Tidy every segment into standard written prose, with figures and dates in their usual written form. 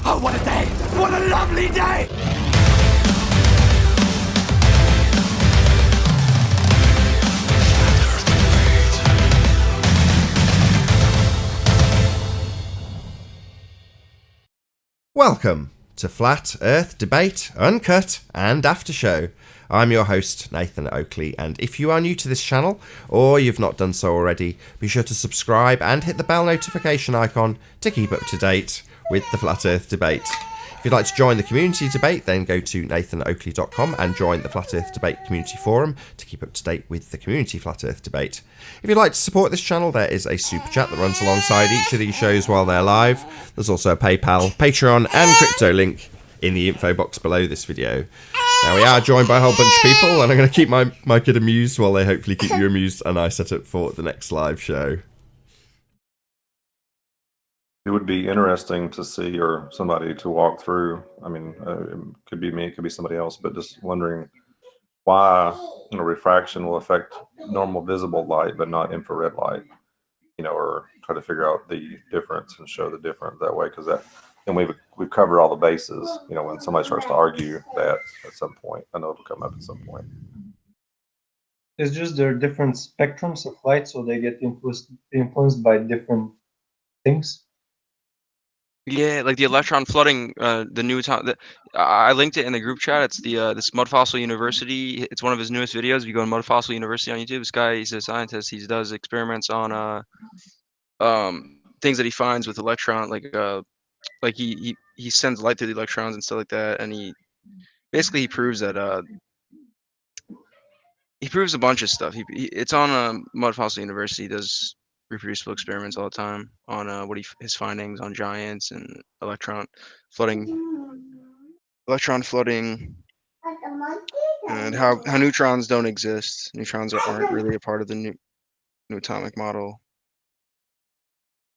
Oh, what a day! What a lovely day! Welcome to Flat Earth Debate, Uncut and After Show. I'm your host, Nathan Oakley, and if you are new to this channel, or you've not done so already, be sure to subscribe and hit the bell notification icon to keep up to date with the Flat Earth Debate. If you'd like to join the community debate, then go to nathanoakley.com and join the Flat Earth Debate community forum to keep up to date with the community Flat Earth Debate. If you'd like to support this channel, there is a super chat that runs alongside each of these shows while they're live. There's also a PayPal, Patreon and crypto link in the info box below this video. Now we are joined by a whole bunch of people, and I'm going to keep my kid amused while they hopefully keep you amused and I set up for the next live show. It would be interesting to see, or somebody to walk through. I mean, it could be me, it could be somebody else, but just wondering why refraction will affect normal visible light, but not infrared light. Or try to figure out the difference and show the difference that way, because and we've covered all the bases. When somebody starts to argue that at some point, I know it'll come up at some point. It's just there are different spectrums of light, so they get influenced by different things. Yeah, like the electron flooding, the new I linked it in the group chat. It's the this Mud Fossil University. It's one of his newest videos. If you go to Mud Fossil University on YouTube, this guy, he's a scientist. He does experiments on things that he finds with electron, like he sends light through the electrons and stuff like that. And he proves that he proves a bunch of stuff. It's on Mud Fossil University. He does reproducible experiments all the time on his findings on giants and electron flooding, and how neutrons don't exist. Neutrons aren't really a part of the new atomic model.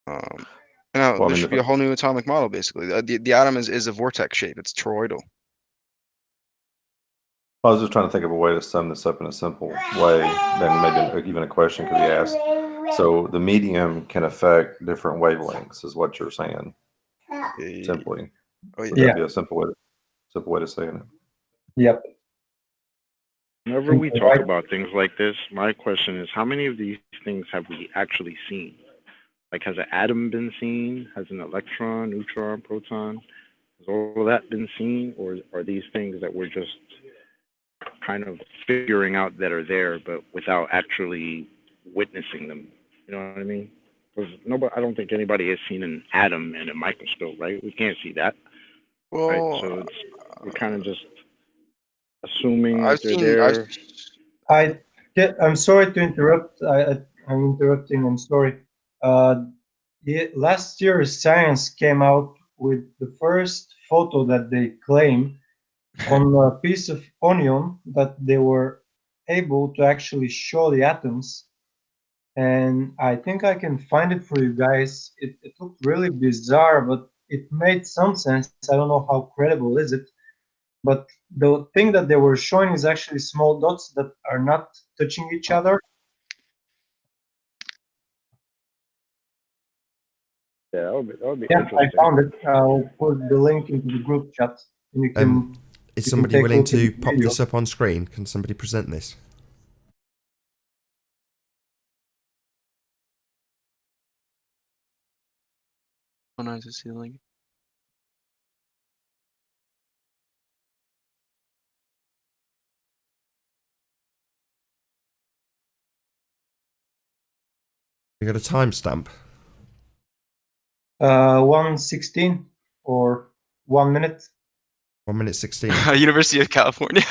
There should be a whole new atomic model, basically. The atom is a vortex shape. It's toroidal. I was just trying to think of a way to sum this up in a simple way. Then maybe even a question could be asked. So the medium can affect different wavelengths, is what you're saying. Simply. Oh, yeah. Would that be a simple way to saying it? Yep. Whenever we talk about things like this, my question is, how many of these things have we actually seen? Like, has an atom been seen? Has an electron, neutron, proton? Has all of that been seen? Or are these things that we're just kind of figuring out that are there, but without actually witnessing them? You know what I mean? Because I don't think anybody has seen an atom in a microscope, right? We can't see that. Well, right? So we're kind of just assuming that they're there. I'm sorry to interrupt. I'm interrupting. I'm sorry. Last year, Science came out with the first photo that they claim on a piece of onion that they were able to actually show the atoms. And I think I can find it for you guys. It looked really bizarre, but it made some sense. I don't know how credible is it. But the thing that they were showing is actually small dots that are not touching each other. Yeah, that would be Yeah, interesting. I found it. I'll put the link into the group chat. And you can, is somebody willing to pop this up on screen? Can somebody present this? Oh, nice to see the link. You got a timestamp? 1:16 or 1 minute. 1 minute 16. University of California.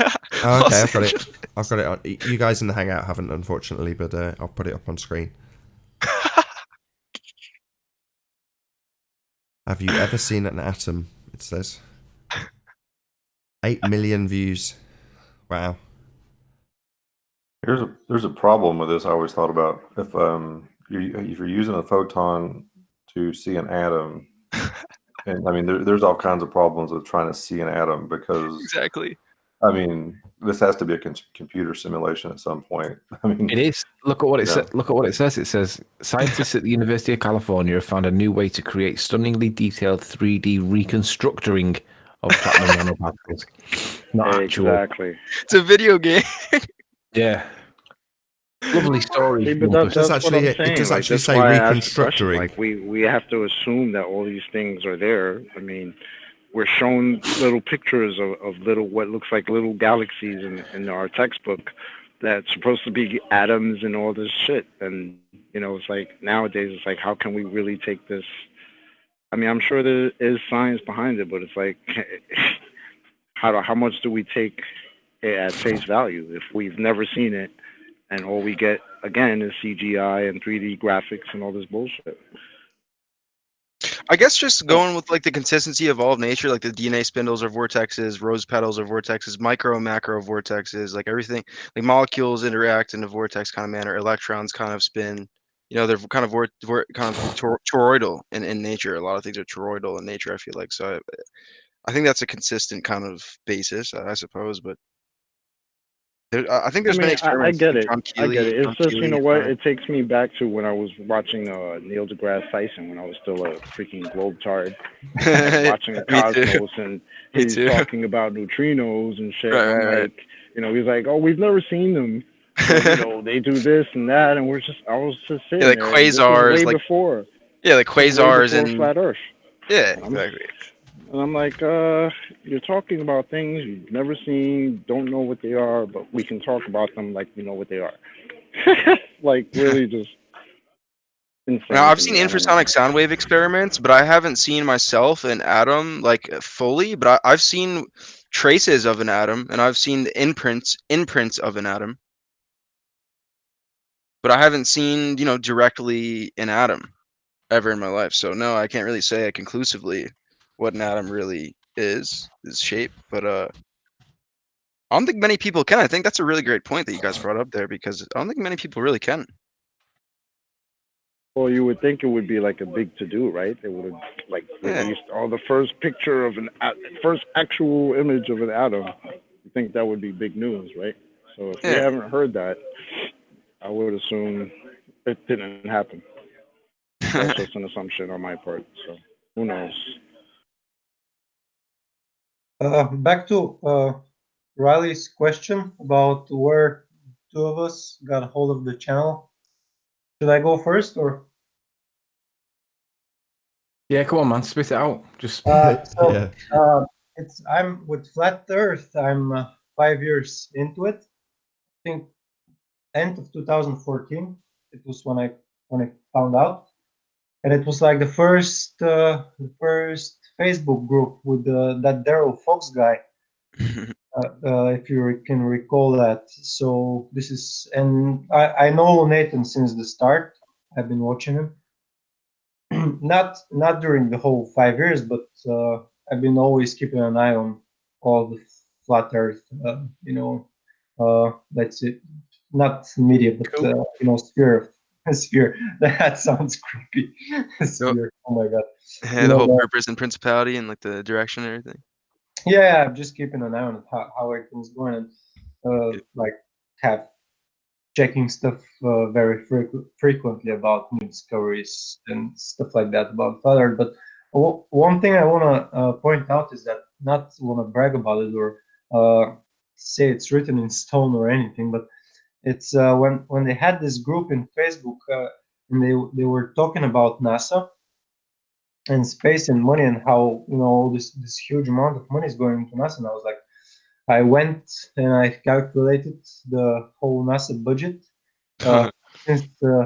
Oh, okay, I've got it. I've got it on. You guys in the Hangout haven't, unfortunately, but I'll put it up on screen. Have you ever seen an atom? It says 8 million views. Wow. There's a problem with this. I always thought about if you're using a photon to see an atom, and I mean there's all kinds of problems with trying to see an atom, because Exactly. I mean, this has to be a computer simulation at some point. I mean, It is. Look at what it Yeah. says. Look at what it says. It says scientists at the University of California have found a new way to create stunningly detailed 3D reconstructing of platinum nanoparticles. Not actual. Exactly. It's a video game. Yeah. Lovely story. See, but Lumpus. that's does what I'm actually- it saying. does Like, actually that's say why I asked the question. reconstructing. Like, we have to assume that all these things are there. I mean, we're shown little pictures of little what looks like little galaxies in our textbook that's supposed to be atoms and all this shit. And you know, it's like nowadays, it's like, how can we really take this? I mean, I'm sure there is science behind it, but it's like, how much do we take it at face value if we've never seen it, and all we get again is CGI and 3D graphics and all this bullshit? I guess just going with like the consistency of all of nature, like the DNA spindles are vortexes, rose petals are vortexes, micro and macro vortexes, like everything, like molecules interact in a vortex kind of manner, electrons kind of spin. You know, they're kind of toroidal in nature. A lot of things are toroidal in nature, I feel like. So I think that's a consistent kind of basis, I suppose. But I think there's been I experiments. get like it. John I get Keely- it. It's John just, you Keely know what? kind of- It takes me back to when I was watching Neil deGrasse Tyson when I was still a freaking globetard, watching the Me too. cosmos, and Me he's too. talking about neutrinos and shit. Right, and I'm right, like, you know, he's like, oh, we've never seen them. But, you know, they do this and that, and I was just sitting like there. And this was quasars, way like before. yeah, like This was way quasars before and flat Earth. yeah, And I'm exactly. And I'm like, you're talking about things you've never seen, don't know what they are, but we can talk about them like we know what they are. Like, really just insane. Now I've to seen me. I don't know. infrasonic sound wave experiments, but I haven't seen myself an atom like fully. But I've seen traces of an atom, and I've seen the imprints of an atom. But I haven't seen, you know, directly an atom ever in my life. So no, I can't really say conclusively what an atom really is shape. But I don't think many people can. I think that's a really great point that you guys brought up there, because I don't think many people really can. Well, you would think it would be like a big to-do, right? They would have like Yeah. released the first picture of first actual image of an atom. You think that would be big news, right? So if we Yeah. haven't heard that, I would assume it didn't happen. That's just an assumption on my part. So who knows? Back to Riley's question about where two of us got hold of the channel. Should I go first or? Yeah, come on, man. Spit it out. Just So Yeah. I'm with Flat Earth. I'm 5 years into it. I think end of 2014. It was when I found out, and it was like the first Facebook group with that Daryl Fox guy. If you can recall that. So this is, and I know Nathan since the start. I've been watching him. not during the whole 5 years, but I've been always keeping an eye on all the flat Earth. That's it. Not media, but sphere. Sphere. That sounds creepy. Sphere. Oh my god. And the whole purpose and principality and like the direction and everything. Yeah, I'm just keeping an eye on how everything's going, and like have checking stuff very frequently about new discoveries and stuff like that about Flutter. But one thing I want to point out is that, not want to brag about it or say it's written in stone or anything, but it's when they had this group in Facebook and they were talking about NASA and space and money and how this huge amount of money is going into NASA, and I was like, I went and I calculated the whole NASA budget since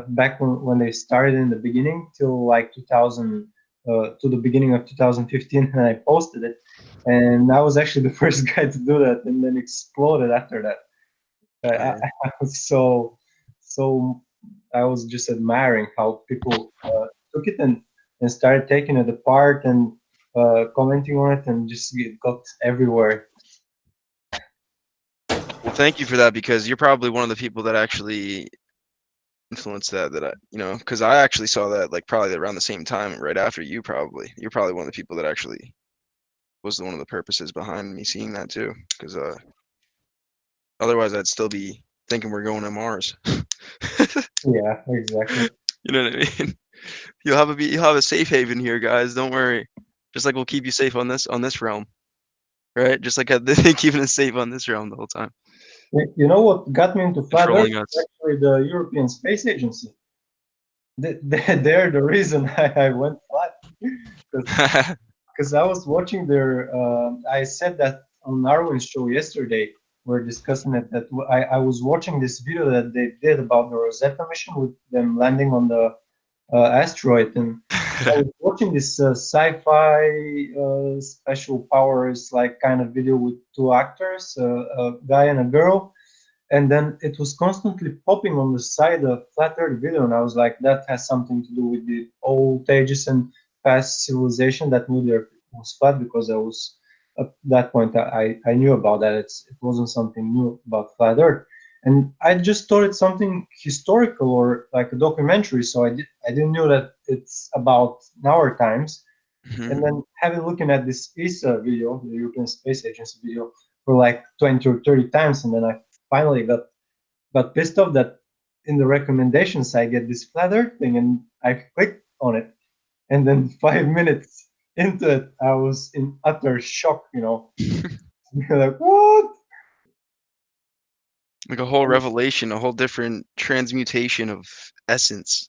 back when they started in the beginning till like 2000 to the beginning of 2015, and I posted it, and I was actually the first guy to do that, and then exploded after that. I was so I was just admiring how people took it and started taking it apart and commenting on it, and just it got everywhere. Well, thank you for that, because you're probably one of the people that actually influenced that I, because I actually saw that like probably around the same time, right after you. You're probably one of the people that actually was one of the purposes behind me seeing that too, because Otherwise, I'd still be thinking we're going to Mars. Yeah, exactly. You know what I mean? You'll have a safe haven here, guys. Don't worry. Just like we'll keep you safe on this realm, right? Just like they've been keeping us safe on this realm the whole time, You know what got me into flat Earth? controlling us. Actually, the European Space Agency. They're the reason I went flat. Because I was watching their. I said that on Arwen's show yesterday. We're discussing it. That I was watching this video that they did about the Rosetta mission with them landing on the asteroid, and I was watching this sci-fi special powers like kind of video with two actors, a guy and a girl, and then it was constantly popping on the side of flat Earth video, and I was like, that has something to do with the old ages and past civilization that knew the Earth was flat, because I was at that point I knew about that. It wasn't something new about flat Earth. And I just thought it's something historical or like a documentary, so I didn't know that it's about our times. And then having looking at this ESA video, the European Space Agency video, for like 20 or 30 times, and then I finally got pissed off that in the recommendations I get this flat Earth thing, and I clicked on it, and then 5 minutes into it, I was in utter shock. Like, what? Like a whole revelation, a whole different transmutation of essence.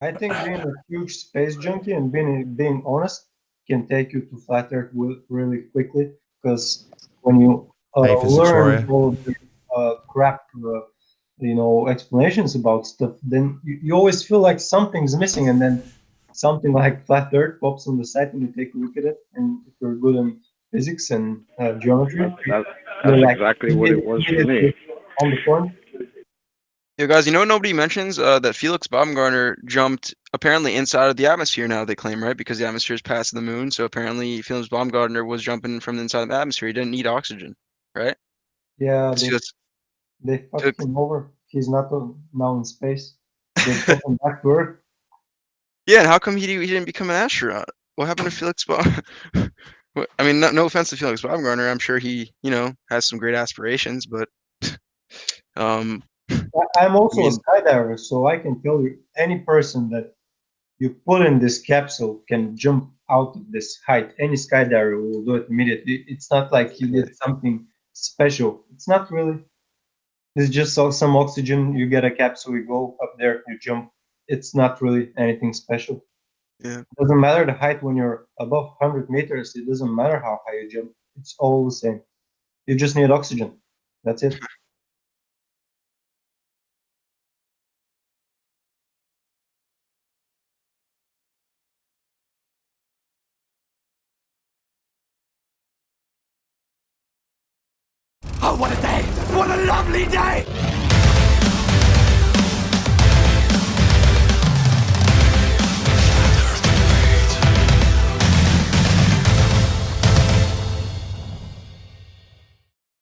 I think being a huge space junkie and being honest can take you to flat Earth really quickly, because when you Hey, physics learn warrior. all of the crap, explanations about stuff, then you always feel like something's missing, and then something like flat Earth pops on the side, and you take a look at it, and if you're good in physics and geometry, That's you're like exactly what it was for me. on the point. Yo, guys, you know what nobody mentions? That Felix Baumgartner jumped apparently inside of the atmosphere now, they claim, right? Because the atmosphere is past the moon. So apparently Felix Baumgartner was jumping from the inside of the atmosphere. He didn't need oxygen, right? Yeah, So they fucked took- him over. He's not now in space. They took him back to Earth. yeah, and how come he didn't become an astronaut? What happened to Felix I mean, no offense to Felix Baumgartner. I'm sure he, has some great aspirations, but I'm also I a mean- skydiver, so I can tell you any person that you put in this capsule can jump out of this height. Any skydiver will do it immediately. It's not like you did something special. It's not really. It's just some oxygen. You get a capsule, you go up there, you jump. It's not really anything special. Yeah. It doesn't matter the height when you're above 100 meters. It doesn't matter how high you jump. It's all the same. You just need oxygen. That's it. Oh, what a day! What a lovely day!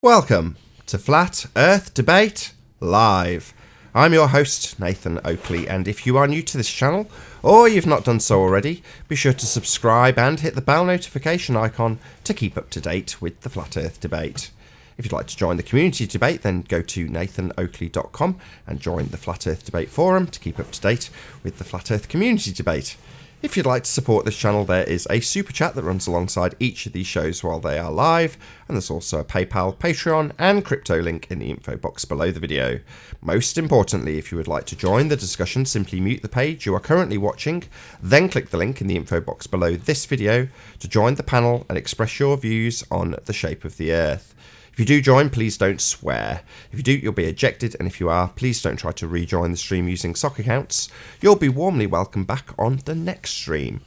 Welcome to Flat Earth Debate Live. I'm your host, Nathan Oakley, and if you are new to this channel, or you've not done so already, be sure to subscribe and hit the bell notification icon to keep up to date with the Flat Earth Debate. If you'd like to join the community debate, then go to nathanoakley.com and join the Flat Earth Debate Forum to keep up to date with the Flat Earth community debate. If you'd like to support this channel, there is a super chat that runs alongside each of these shows while they are live, and there's also a PayPal, Patreon, and crypto link in the info box below the video. Most importantly, if you would like to join the discussion, simply mute the page you are currently watching, then click the link in the info box below this video to join the panel and express your views on the shape of the Earth. If you do join, please don't swear. If you do, you'll be ejected, and if you are, please don't try to rejoin the stream using sock accounts. You'll be warmly welcomed back on the next stream.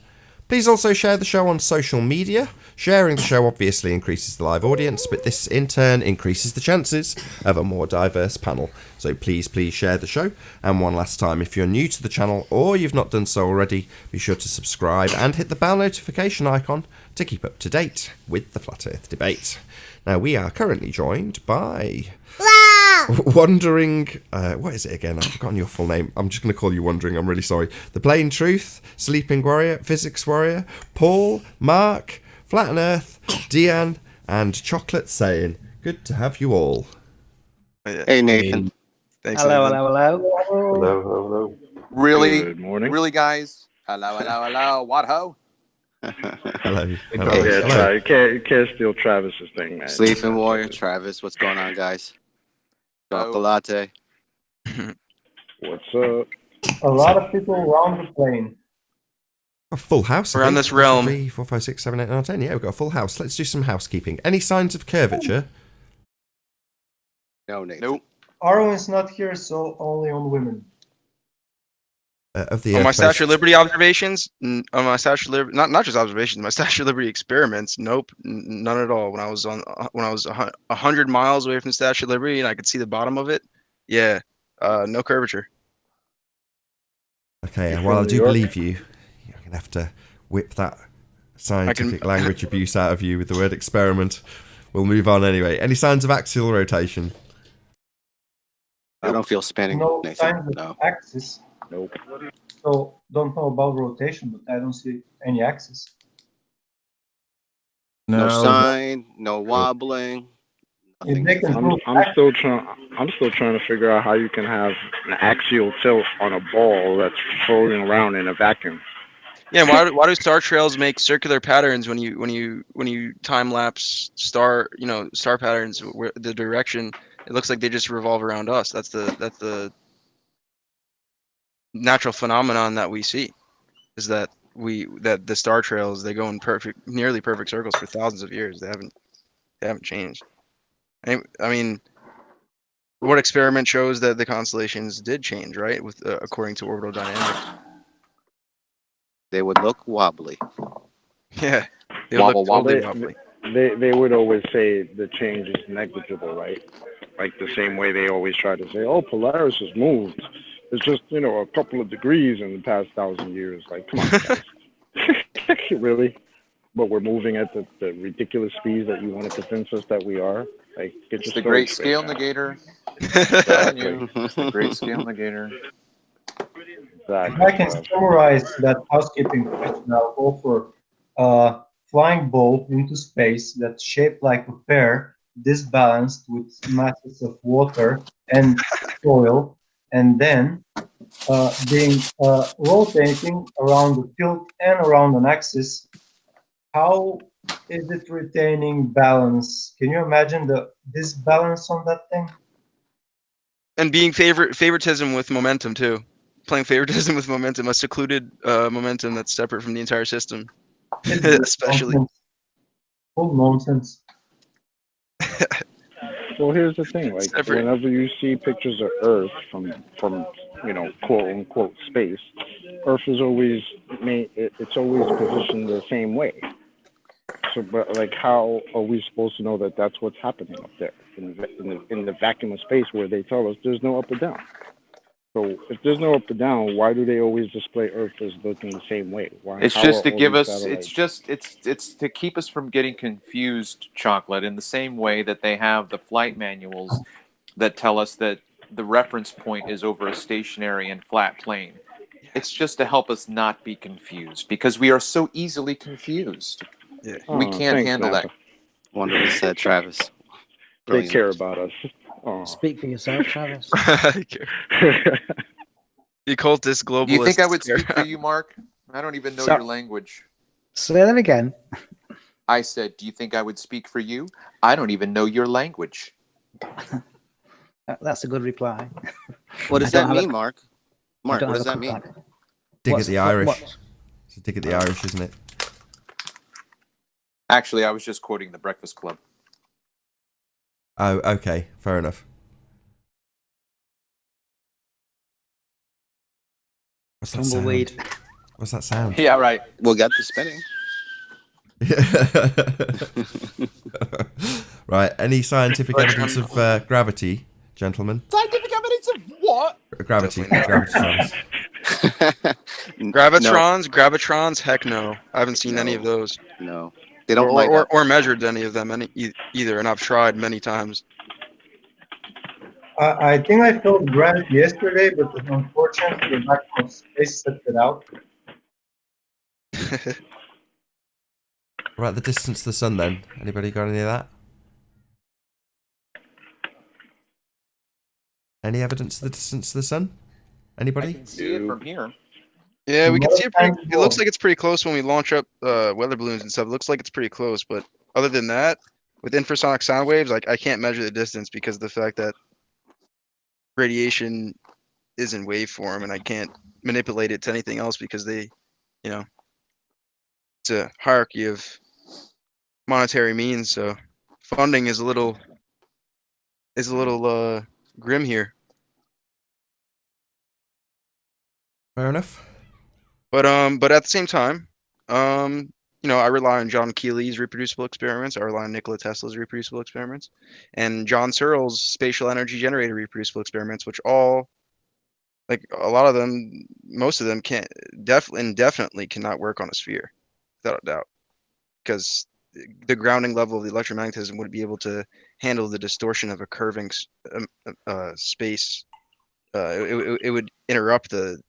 Please also share the show on social media. Sharing the show obviously increases the live audience, but this in turn increases the chances of a more diverse panel. So please share the show. And one last time, if you're new to the channel or you've not done so already, be sure to subscribe and hit the bell notification icon to keep up to date with the Flat Earth Debate. Now, we are currently joined by... Wow! Wandering, what is it again? I've forgotten your full name. I'm just going to call you Wandering. I'm really sorry. The Plain Truth, Sleeping Warrior, Physics Warrior, Paul, Mark, Flat and Earth, Deanne, and Chocolate saying, good to have you all. Hey, Nathan. Thanks, Hello, Nathan. Hello, hello. Really? Good morning. Really, guys? Hello. What ho? Hello. Hello. Yeah, Hello. you can't steal Travis's thing, man. Sleeping Warrior, Travis. What's going on, guys? Chocolate latte. What's up? A lot of people around the plane. A full house. I Around think. this realm. 3, 4, 5, 6, 7, 8, 9, 10. Yeah, we've got a full house. Let's do some housekeeping. Any signs of curvature? No, Nathan. Nope. Arwen's not here, so only on women. Of the On my Earth Statue of based- Liberty observations, on my Statue of Liberty, not just observations, my Statue of Liberty experiments, nope, none at all. When I was 100 miles away from the Statue of Liberty and I could see the bottom of it, yeah, no curvature. Okay, You're well, I from do New York? believe you. You're going to have to whip that scientific language abuse out of you with the word experiment. We'll move on anyway. Any signs of axial rotation? I don't feel spinning, No Nathan. signs of No. axis. Nope. So don't know about rotation, but I don't see any axis. No sign. No wobbling. If Nothing. they can I'm still trying to figure out how you can have an axial tilt on a ball that's floating around in a vacuum. Yeah, why do star trails make circular patterns when you time lapse star patterns where the direction it looks like they just revolve around us. That's the natural phenomenon that we see, is that the star trails, they go in nearly perfect circles for thousands of years. They haven't changed. I mean, what experiment shows that the constellations did change, right? With according to orbital dynamics. They would look wobbly. Yeah, they Wobble, look totally wobble. wobbly. They would always say the change is negligible, right? Like the same way they always try to say, oh, Polaris has moved. It's just, a couple of degrees in the past 1,000 years. Like, come on, guys. Really? But we're moving at the ridiculous speeds that you want to convince us that we are? Like, get It's your the story great straight, scale man. negator. I'm telling you, it's the great scale negator. If I can summarize that housekeeping question, I'll go for a flying ball into space that's shaped like a pear, disbalanced with masses of water and soil, and then rotating around the tilt and around an axis. How is it retaining balance? Can you imagine the disbalance on that thing? And being favoritism with momentum too. Playing favoritism with momentum, a secluded momentum that's separate from the entire system. Especially. Nonsense. Full nonsense. Well, here's the thing. Like, Separate. whenever you see pictures of Earth from quote unquote space, Earth is always it's always positioned the same way. So, but like, how are we supposed to know that that's what's happening up there in the vacuum of space where they tell us there's no up or down? So, if there's no up or down, why do they always display Earth as looking the same way? Why? It's how just are to all give these us. satellites- It's to keep us from getting confused, Chocolate. In the same way that they have the flight manuals that tell us that the reference point is over a stationary and flat plane. It's just to help us not be confused because we are so easily confused. Yeah. We Oh, can't thanks, handle Napa. that. Wonderfully said, Travis. They Brilliant. care about us. Oh. Speak for yourself, Travis. The occultist globalists. Do you think I would speak for you, Mark? I don't even know So- your language. Say that again. I said, do you think I would speak for you? I don't even know your language. That's a good reply. What does I don't that have mean, a- Mark? I Mark, don't what have does a that mean? comeback. Dig What's- at the Irish. what- It's a dig at the Irish, isn't it? Actually, I was just quoting The Breakfast Club. Oh, okay. Fair enough. What's that Tumbleweed. sound? What's that sound? Yeah, right. We'll get the spinning. Right. Any scientific evidence of gravity, gentlemen? Scientific evidence of what? Gravity. Definitely Gravitrons. Gravitrons, heck no. I haven't seen any of those. No. They don't light or, up. or measured any of them either, and I've tried many times. I think I felt Grant yesterday, but unfortunately the vacuum of space set it out. What about the distance to the sun then? Anybody got any of that? Any evidence of the distance to the sun? I Anybody? can see it from here. Yeah, we can Another see it pretty. time It looks before. like it's pretty close when we launch up weather balloons and stuff. It looks like it's pretty close, but other than that, with infrasonic sound waves, like I can't measure the distance because of the fact that radiation is in waveform, and I can't manipulate it to anything else because they, you know, it's a hierarchy of monetary means. So funding is a little grim here. Fair enough. But at the same time, I rely on John Keely's reproducible experiments. I rely on Nikola Tesla's reproducible experiments, and John Searle's spatial energy generator reproducible experiments, which all, like a lot of them, most of them can't indefinitely cannot work on a sphere, without a doubt, because the grounding level of the electromagnetism would be able to handle the distortion of a curving space. It would interrupt the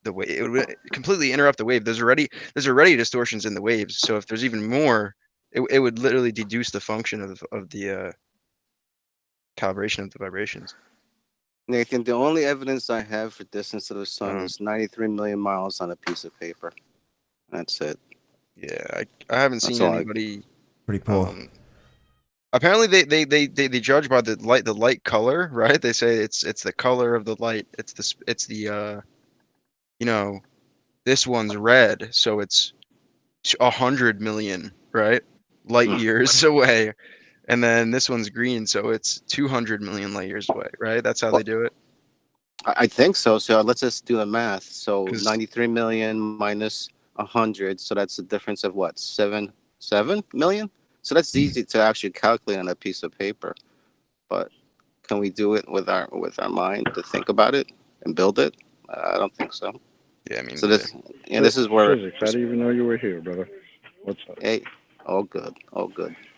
wave. It would completely interrupt the wave. There's already distortions in the waves. So if there's even more, it would literally deduce the function of the calibration of the vibrations. Nathan, the only evidence I have for distance to the sun is 93 million miles on a piece of paper. That's it. Yeah, I haven't That's seen all anybody. Pretty poor. Apparently they judge by the light color, right? They say it's the color of the light. It's the this one's red, so it's 100 million, right, light years away, and then this one's green, so it's 200 million light years away, right? That's how they do it. I think so. So let's just do the math. So 'Cause- 93 million minus 100. So that's a difference of what? 7 million? So that's easy to actually calculate on a piece of paper. But can we do it with our mind to think about it and build it? I don't think so. Yeah, I mean, So this is where Physics, I didn't even know you were here, brother. What's up? hey, all good.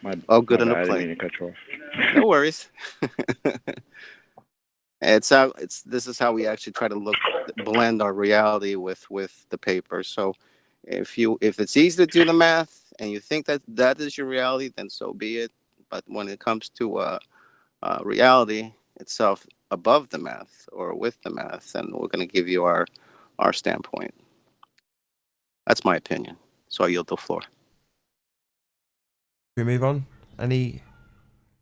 My All good my in bad, the I didn't plane. mean to cut you off. No worries. This is how we actually try to blend our reality with the paper. So if it's easy to do the math and you think that is your reality, then so be it. But when it comes to reality itself above the math or with the math, then we're going to give you our standpoint. That's my opinion. So I yield the floor. Can we move on? Any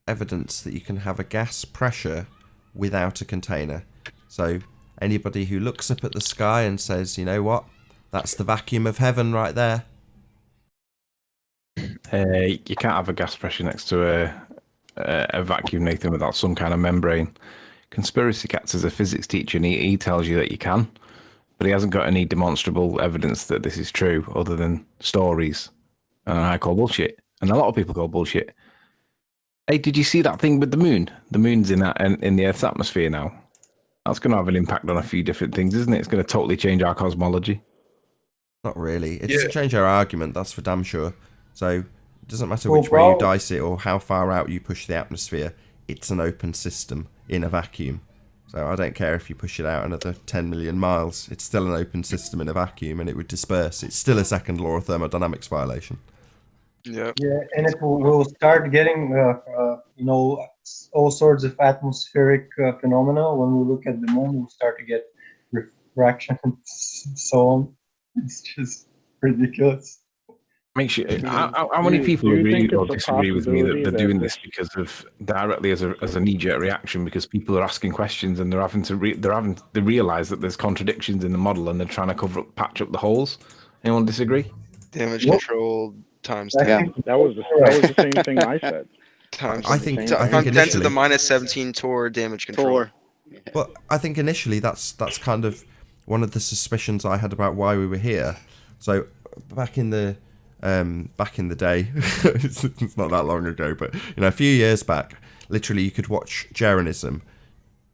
evidence that you can have a gas pressure without a container? So anybody who looks up at the sky and says, you know what, that's the vacuum of heaven right there. You can't have a gas pressure next to a vacuum, Nathan, without some kind of membrane. Conspiracy Cats is a physics teacher, and he tells you that you can, but he hasn't got any demonstrable evidence that this is true other than stories. And I call bullshit, and a lot of people call bullshit. Hey, did you see that thing with the moon? The moon's in the Earth's atmosphere now. That's going to have an impact on a few different things, isn't it? It's going to totally change our cosmology. Not really. It doesn't change our argument, that's for damn sure. So it doesn't matter Well, which way you well- dice it or how far out you push the atmosphere. It's an open system in a vacuum. So I don't care if you push it out another 10 million miles. It's still an open system in a vacuum, and it would disperse. It's still a second law of thermodynamics violation. Yeah. Yeah, and if we'll start getting, all sorts of atmospheric phenomena, when we look at the moon, we'll start to get refraction and so on. It's just ridiculous. Makes you. How many people do you agree think or it's a disagree with me that possibility they're that doing this- this because of directly as a knee-jerk reaction, because people are asking questions and they're having to they realize that there's contradictions in the model and they're trying to patch up the holes. Anyone disagree? Damage Nope. control times I 10 think That was the same thing I said. times I think 10 to the initially, minus 17 toward damage control. well, I think initially that's kind of one of the suspicions I had about why we were here. So back in the day, it's not that long ago, but a few years back, literally you could watch Jeranism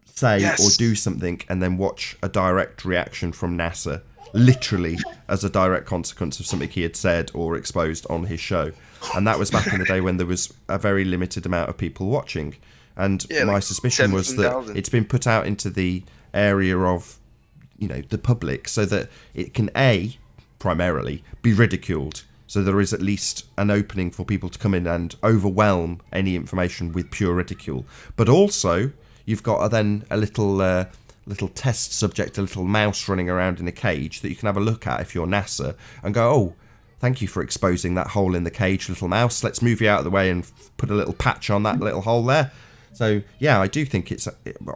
say or do something and then watch a direct reaction from NASA, literally as a direct consequence of something he had said or exposed on his show. And that was back in the day when there was a very limited amount of people watching. And Yeah, my like suspicion was that 17,000. it's been put out into the area of, the public, so that it can primarily be ridiculed. So there is at least an opening for people to come in and overwhelm any information with pure ridicule. But also, you've got then a little test subject, a little mouse running around in a cage that you can have a look at if you're NASA and go, oh, thank you for exposing that hole in the cage, little mouse. Let's move you out of the way and put a little patch on that little hole there. So, yeah, I do think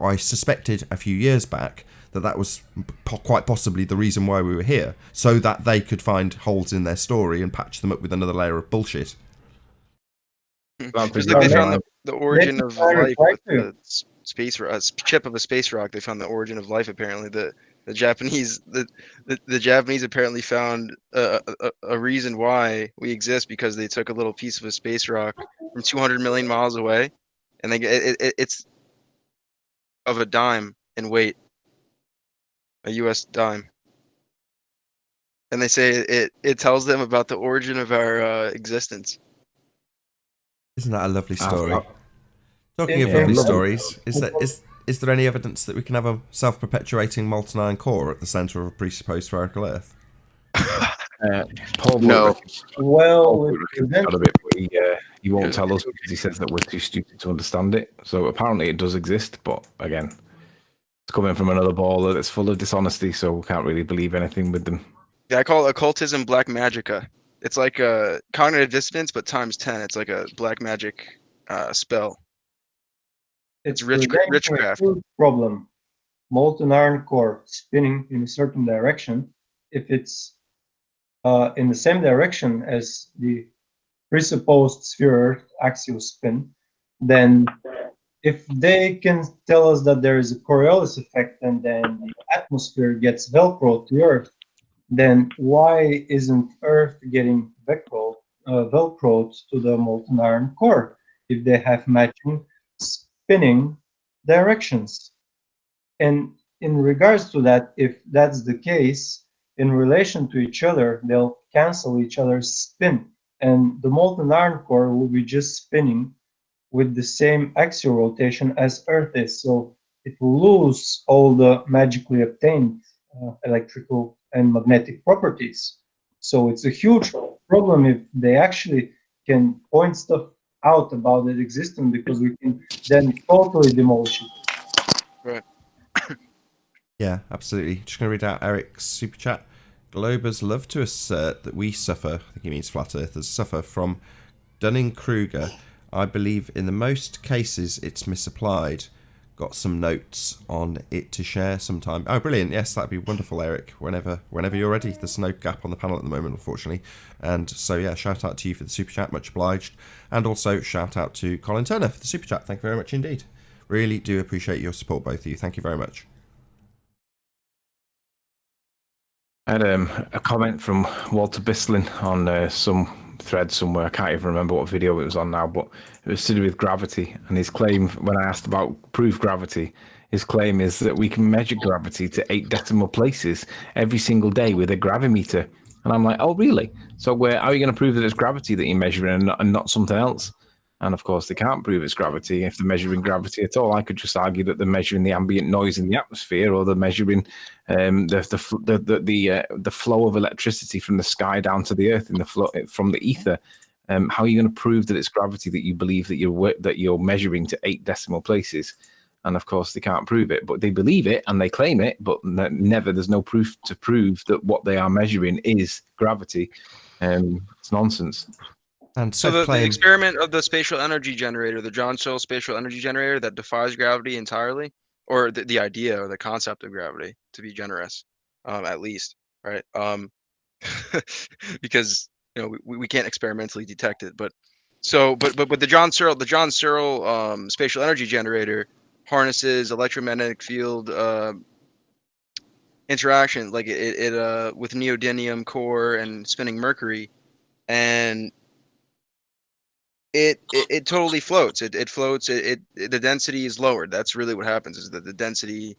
I suspected a few years back that was quite possibly the reason why we were here, so that they could find holes in their story and patch them up with another layer of bullshit. Just like they found the origin of life with the chip of a space rock. They found the origin of life. Apparently, the Japanese apparently found a reason why we exist, because they took a little piece of a space rock from 200 million miles away, and it's of a dime in weight, a U.S. dime, and they say it tells them about the origin of our existence. Isn't that a lovely story? Talking of Yeah. lovely stories, is there any evidence that we can have a self-perpetuating molten iron core at the centre of a presupposed spherical Earth? Paul No. Well, got a bit, but he won't tell us because he says that we're too stupid to understand it. So apparently it does exist, but again, it's coming from another baller that's full of dishonesty, so we can't really believe anything with them. Yeah, I call occultism black magica. It's like a cognitive dissonance, but times 10. It's like a black magic spell. It's witchcraft. Huge problem. Molten iron core spinning in a certain direction. If it's in the same direction as the presupposed sphere axial spin, then if they can tell us that there is a Coriolis effect and then the atmosphere gets velcroed to Earth, then why isn't Earth getting velcroed to the molten iron core if they have matching spinning directions? And in regards to that, if that's the case, in relation to each other, they'll cancel each other's spin, and the molten iron core will be just spinning with the same axial rotation as Earth is. So it will lose all the magically obtained electrical and magnetic properties. So it's a huge problem if they actually can point stuff out about it existing, because we can then totally demolish it. Right. Yeah, absolutely. Just going to read out Eric's super chat. Globers love to assert that we suffer, I think he means flat earthers, suffer from Dunning-Kruger. I believe in the most cases it's misapplied. Got some notes on it to share sometime. Oh, brilliant. Yes, that'd be wonderful, Eric. Whenever you're ready. There's no gap on the panel at the moment, unfortunately. And so, yeah, shout out to you for the super chat. Much obliged. And also shout out to Colin Turner for the super chat. Thank you very much indeed. Really do appreciate your support, both of you. Thank you very much. I had a comment from Walter Bislin on some thread somewhere. I can't even remember what video it was on now, but it was to do with gravity. And his claim, when I asked about proof gravity, his claim is that we can measure gravity to 8 decimal places every single day with a gravimeter. And I'm like, oh, really? So how are you going to prove that it's gravity that you're measuring and not something else? And of course, they can't prove it's gravity if they're measuring gravity at all. I could just argue that they're measuring the ambient noise in the atmosphere, or they're measuring the flow of electricity from the sky down to the earth in the flow from the ether. How are you going to prove that it's gravity that you believe that you're measuring to 8 decimal places? And of course, they can't prove it, but they believe it and they claim it, but there's no proof to prove that what they are measuring is gravity. It's nonsense. And so the experiment of the spatial energy generator, the John Searle spatial energy generator that defies gravity entirely, or the idea or the concept of gravity, to be generous, at least, right? Because we can't experimentally detect it, but the John Searle spatial energy generator harnesses electromagnetic field interaction, like it with neodymium core and spinning mercury, and it totally floats. It floats. The density is lowered. That's really what happens, is that the density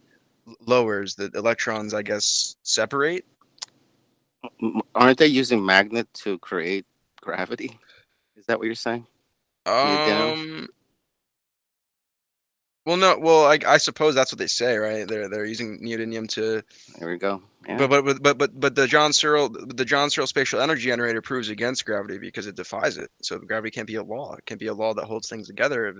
lowers. The electrons, I guess, separate. Aren't they using magnet to create gravity? Is that what you're saying? Well, no. Well, I suppose that's what they say, right? They're using neodymium to. There we go. Yeah. But the John Searle spatial energy generator proves against gravity because it defies it. So gravity can't be a law. It can't be a law that holds things together. It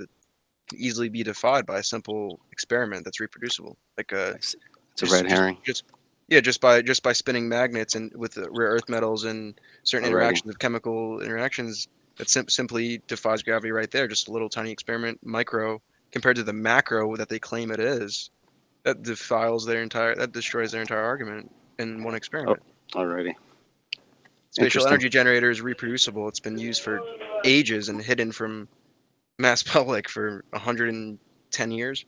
can easily be defied by a simple experiment that's reproducible, like It's a red herring. just by spinning magnets and with the rare earth metals and certain interactions of chemical interactions that simply defies gravity right there. Just a little tiny experiment, micro, compared to the macro that they claim it is. That destroys their entire argument in one experiment. Alrighty. Spatial energy generator is reproducible. It's been used for ages and hidden from mass public for 110 years.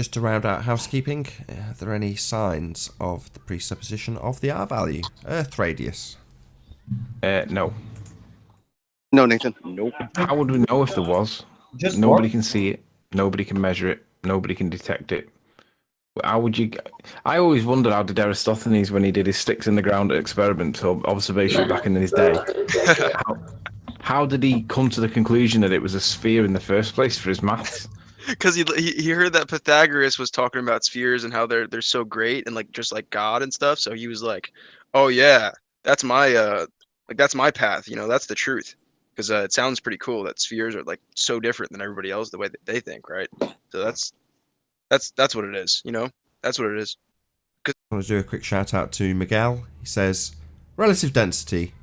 Just to round out housekeeping, are there any signs of the presupposition of the R value, Earth radius? No. No, Nathan. Nope. How would we know if there was? Just Nobody can see it. Nobody can measure it. Nobody can detect it. How would you? I always wondered how did Aristophanes, when he did his sticks in the ground experiment or observation back in his day, how did he come to the conclusion that it was a sphere in the first place for his maths? Because he heard that Pythagoras was talking about spheres and how they're so great and like just like God and stuff. So he was like, "Oh yeah, that's my that's my path. You know, that's the truth." Because it sounds pretty cool that spheres are like so different than everybody else the way that they think, right? So that's what it is. You know, that's what it is. I want to do a quick shout out to Miguel. He says, relative density.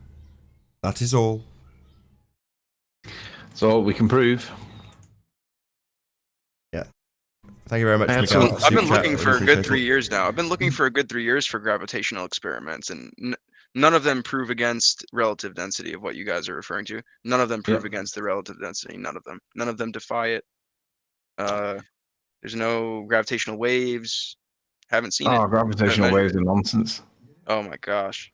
That is all. So we can prove. Yeah. Thank you very much, Miguel. So I've been looking for a good 3 years now. I've been looking for a good 3 years for gravitational experiments, and none of them prove against relative density of what you guys are referring to. None of them prove against the relative density. None of them. None of them defy it. There's no gravitational waves. Haven't seen it. Oh, gravitational waves are nonsense. Oh my gosh.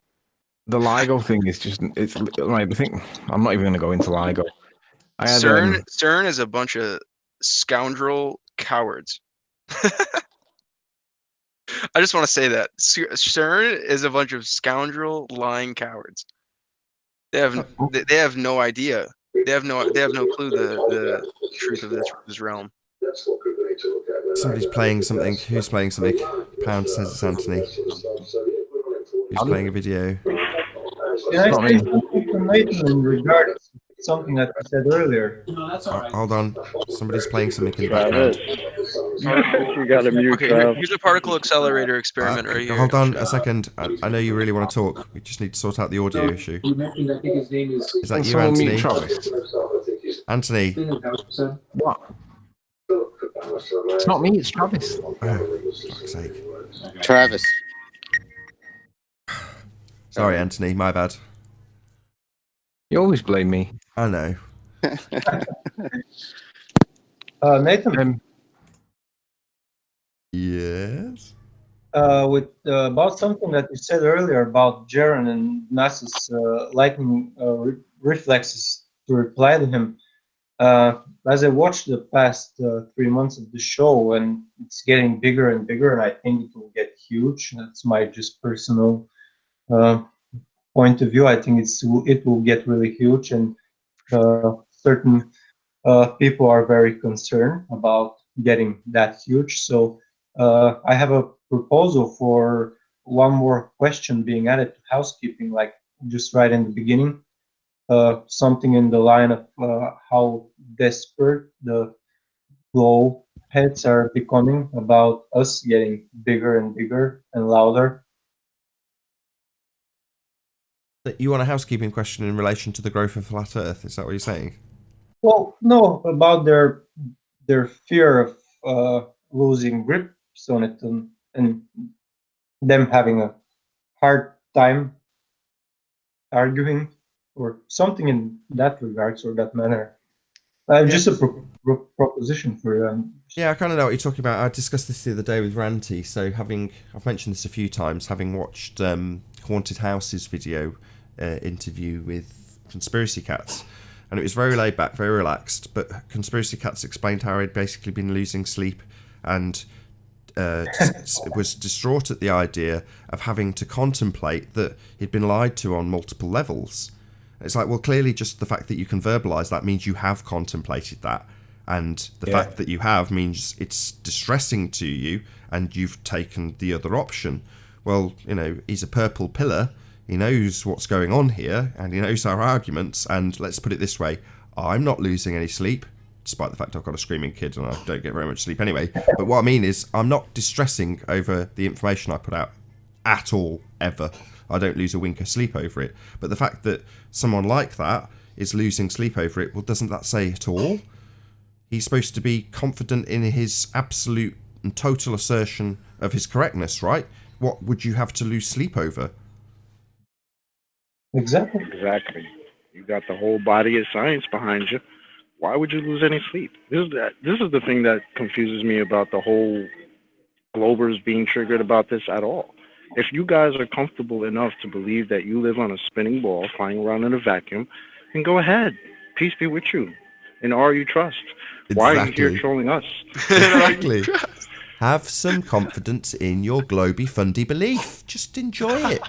The LIGO thing is it's right. I think I'm not even going to go into LIGO. CERN is a bunch of scoundrel cowards. I just want to say that CERN is a bunch of scoundrel lying cowards. They have no idea. They have no clue the truth of this realm. Somebody's playing something. Who's playing something? Pound says it's Anthony. Who's playing a video? Can I say something to Nathan in regards to something that you said earlier? Hold on. Somebody's playing something in the background. You got to mute. Okay, here's a particle accelerator experiment right here. Hold on a second. I know you really want to talk. We just need to sort out the audio issue. Is that you, Anthony? Anthony. What? It's not me, it's Travis. Oh, for fuck's sake. Travis. Sorry, Anthony, my bad. You always blame me. I know. Nathan. Yes. With about something that you said earlier about Jaren and NASA's lightning reflexes to reply to him. As I watched the past 3 months of the show, and it's getting bigger and bigger, and I think it will get huge. That's my just personal point of view. I think it will get really huge, and certain people are very concerned about getting that huge. So I have a proposal for one more question being added to housekeeping, like just right in the beginning. Something in the line of how desperate the glow heads are becoming about us getting bigger and bigger and louder. You want a housekeeping question in relation to the growth of flat Earth? Is that what you're saying? Well, no, about their fear of losing grips on it and them having a hard time arguing or something in that regards or that manner. Just a proposition for them. Yeah, I kind of know what you're talking about. I discussed this the other day with Ranty. So I've mentioned this a few times, having watched Haunted House's video interview with Conspiracy Cats, and it was very laid back, very relaxed. But Conspiracy Cats explained how he'd basically been losing sleep and was distraught at the idea of having to contemplate that he'd been lied to on multiple levels. It's like, well, clearly just the fact that you can verbalise that means you have contemplated that. And the fact that you have means it's distressing to you, and you've taken the other option. Well, he's a purple pillar. He knows what's going on here, and he knows our arguments. And let's put it this way: I'm not losing any sleep, despite the fact I've got a screaming kid and I don't get very much sleep anyway. But what I mean is, I'm not distressing over the information I put out at all, ever. I don't lose a wink of sleep over it. But the fact that someone like that is losing sleep over it, well, doesn't that say it all? He's supposed to be confident in his absolute and total assertion of his correctness, right? What would you have to lose sleep over? Exactly. You got the whole body of science behind you. Why would you lose any sleep? This is the thing that confuses me about the whole Globers being triggered about this at all. If you guys are comfortable enough to believe that you live on a spinning ball flying around in a vacuum, then go ahead. Peace be with you. And are you trust? Why are you here trolling us? Exactly. Have some confidence in your globy fundy belief. Just enjoy it.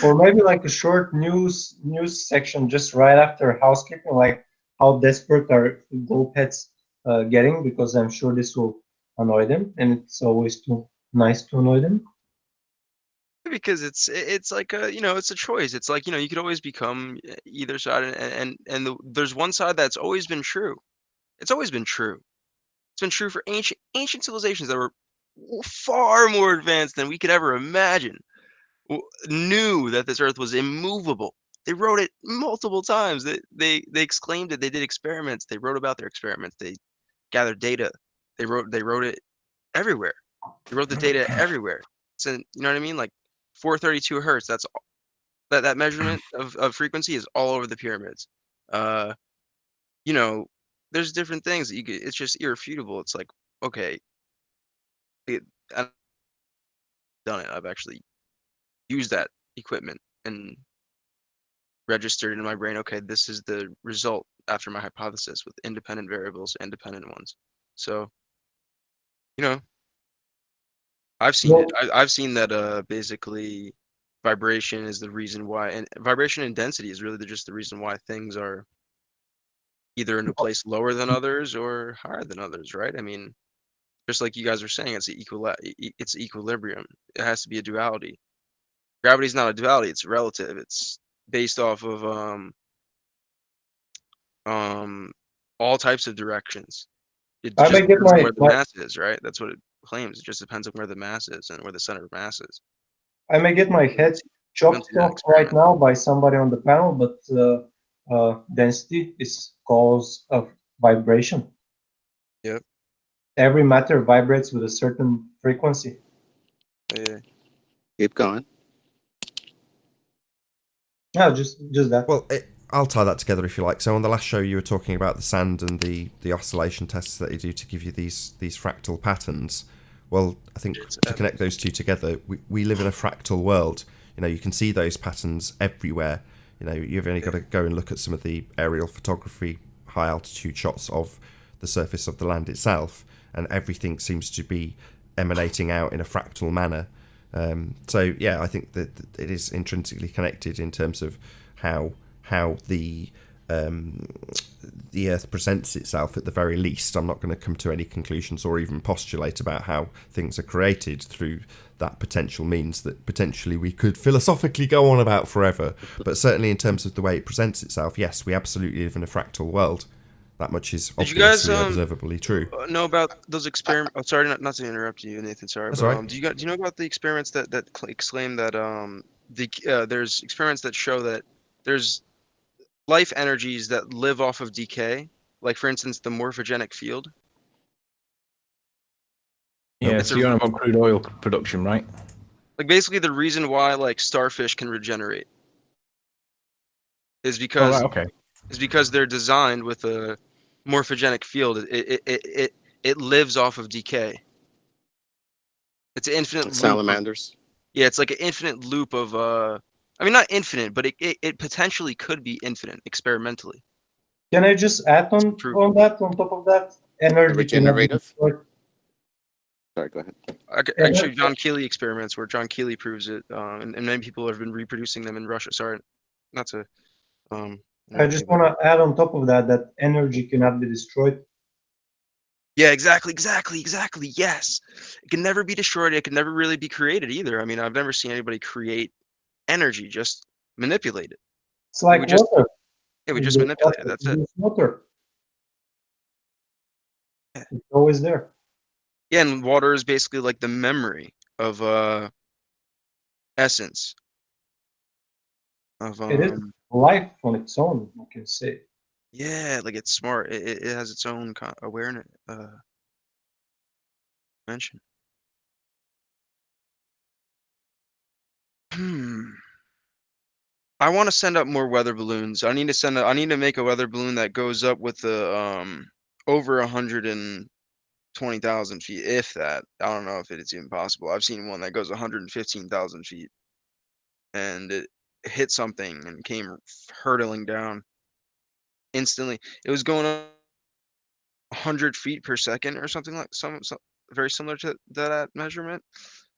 Or maybe like a short news section just right after housekeeping, like how desperate are glow pets getting, because I'm sure this will annoy them, and it's always too nice to annoy them. Because it's like it's a choice. It's like, you could always become either side, and there's one side that's always been true. It's always been true. It's been true for ancient civilizations that were far more advanced than we could ever imagine. Knew that this earth was immovable. They wrote it multiple times. They exclaimed it. They did experiments. They wrote about their experiments. They gathered data. They wrote it everywhere. They wrote the data everywhere. So, you know what I mean? Like 432 hertz. That's that measurement of frequency is all over the pyramids. There's different things that it's just irrefutable. It's like, okay, I've done it. I've actually used that equipment and registered in my brain, okay, this is the result after my hypothesis with independent variables, independent ones. So, I've seen it. I've seen that basically vibration is the reason why, and vibration and density is really just the reason why things are either in a place lower than others or higher than others, right? I mean, just like you guys are saying, it's equilibrium. It has to be a duality. Gravity is not a duality, it's relative. It's based off of all types of directions. It I just may get depends on my, where the mass is, right? That's what it claims. It just depends on where the mass is and where the center of mass is. I may get my head chopped off right now by somebody on the panel, but density is cause of vibration. Yep. Every matter vibrates with a certain frequency. Yeah. Keep going. No, just that. Well, I'll tie that together if you like. So on the last show, you were talking about the sand and the oscillation tests that they do to give you these fractal patterns. Well, I think to connect those two together, we live in a fractal world. You can see those patterns everywhere. You've only got to go and look at some of the aerial photography, high altitude shots of the surface of the land itself, and everything seems to be emanating out in a fractal manner. So yeah, I think that it is intrinsically connected in terms of how the Earth presents itself. At the very least, I'm not going to come to any conclusions or even postulate about how things are created through that potential means that potentially we could philosophically go on about forever. But certainly in terms of the way it presents itself, yes, we absolutely live in a fractal world. That much is obviously observably true. Know about those experiments? Oh, sorry, not to interrupt you, Nathan. Sorry, That's but all right. do you know about the experiments that claim that there's experiments that show that there's life energies that live off of decay, like for instance the morphogenic field. Yeah, so you're on about crude oil production, right? Like basically the reason why like starfish can regenerate is because they're designed with a morphogenic field. It lives off of decay. It's an infinite salamanders. Yeah, it's like an infinite loop of I mean not infinite, but it potentially could be infinite experimentally. Can I just add on that, on top of that? Energy regenerative? Sorry, go ahead. I can show you John Keely experiments where John Keely proves it, and many people have been reproducing them in Russia. Sorry, not to I just want to add on top of that that energy cannot be destroyed. Yeah, exactly. Yes, it can never be destroyed. It can never really be created either. I mean, I've never seen anybody create energy, just manipulate it. It's like water. Yeah, we If just there's manipulate it. water, That's it. there's water. It's always there. Yeah, and water is basically like the memory of essence of It is life on its own, you can say. yeah, like it's smart. It has its own awareness dimension. I want to send up more weather balloons. I need to make a weather balloon that goes up with the over 120,000 feet, if that. I don't know if it's even possible. I've seen one that goes 115,000 feet, and it hit something and came hurtling down instantly. It was going up 100 feet per second or something like some very similar to that measurement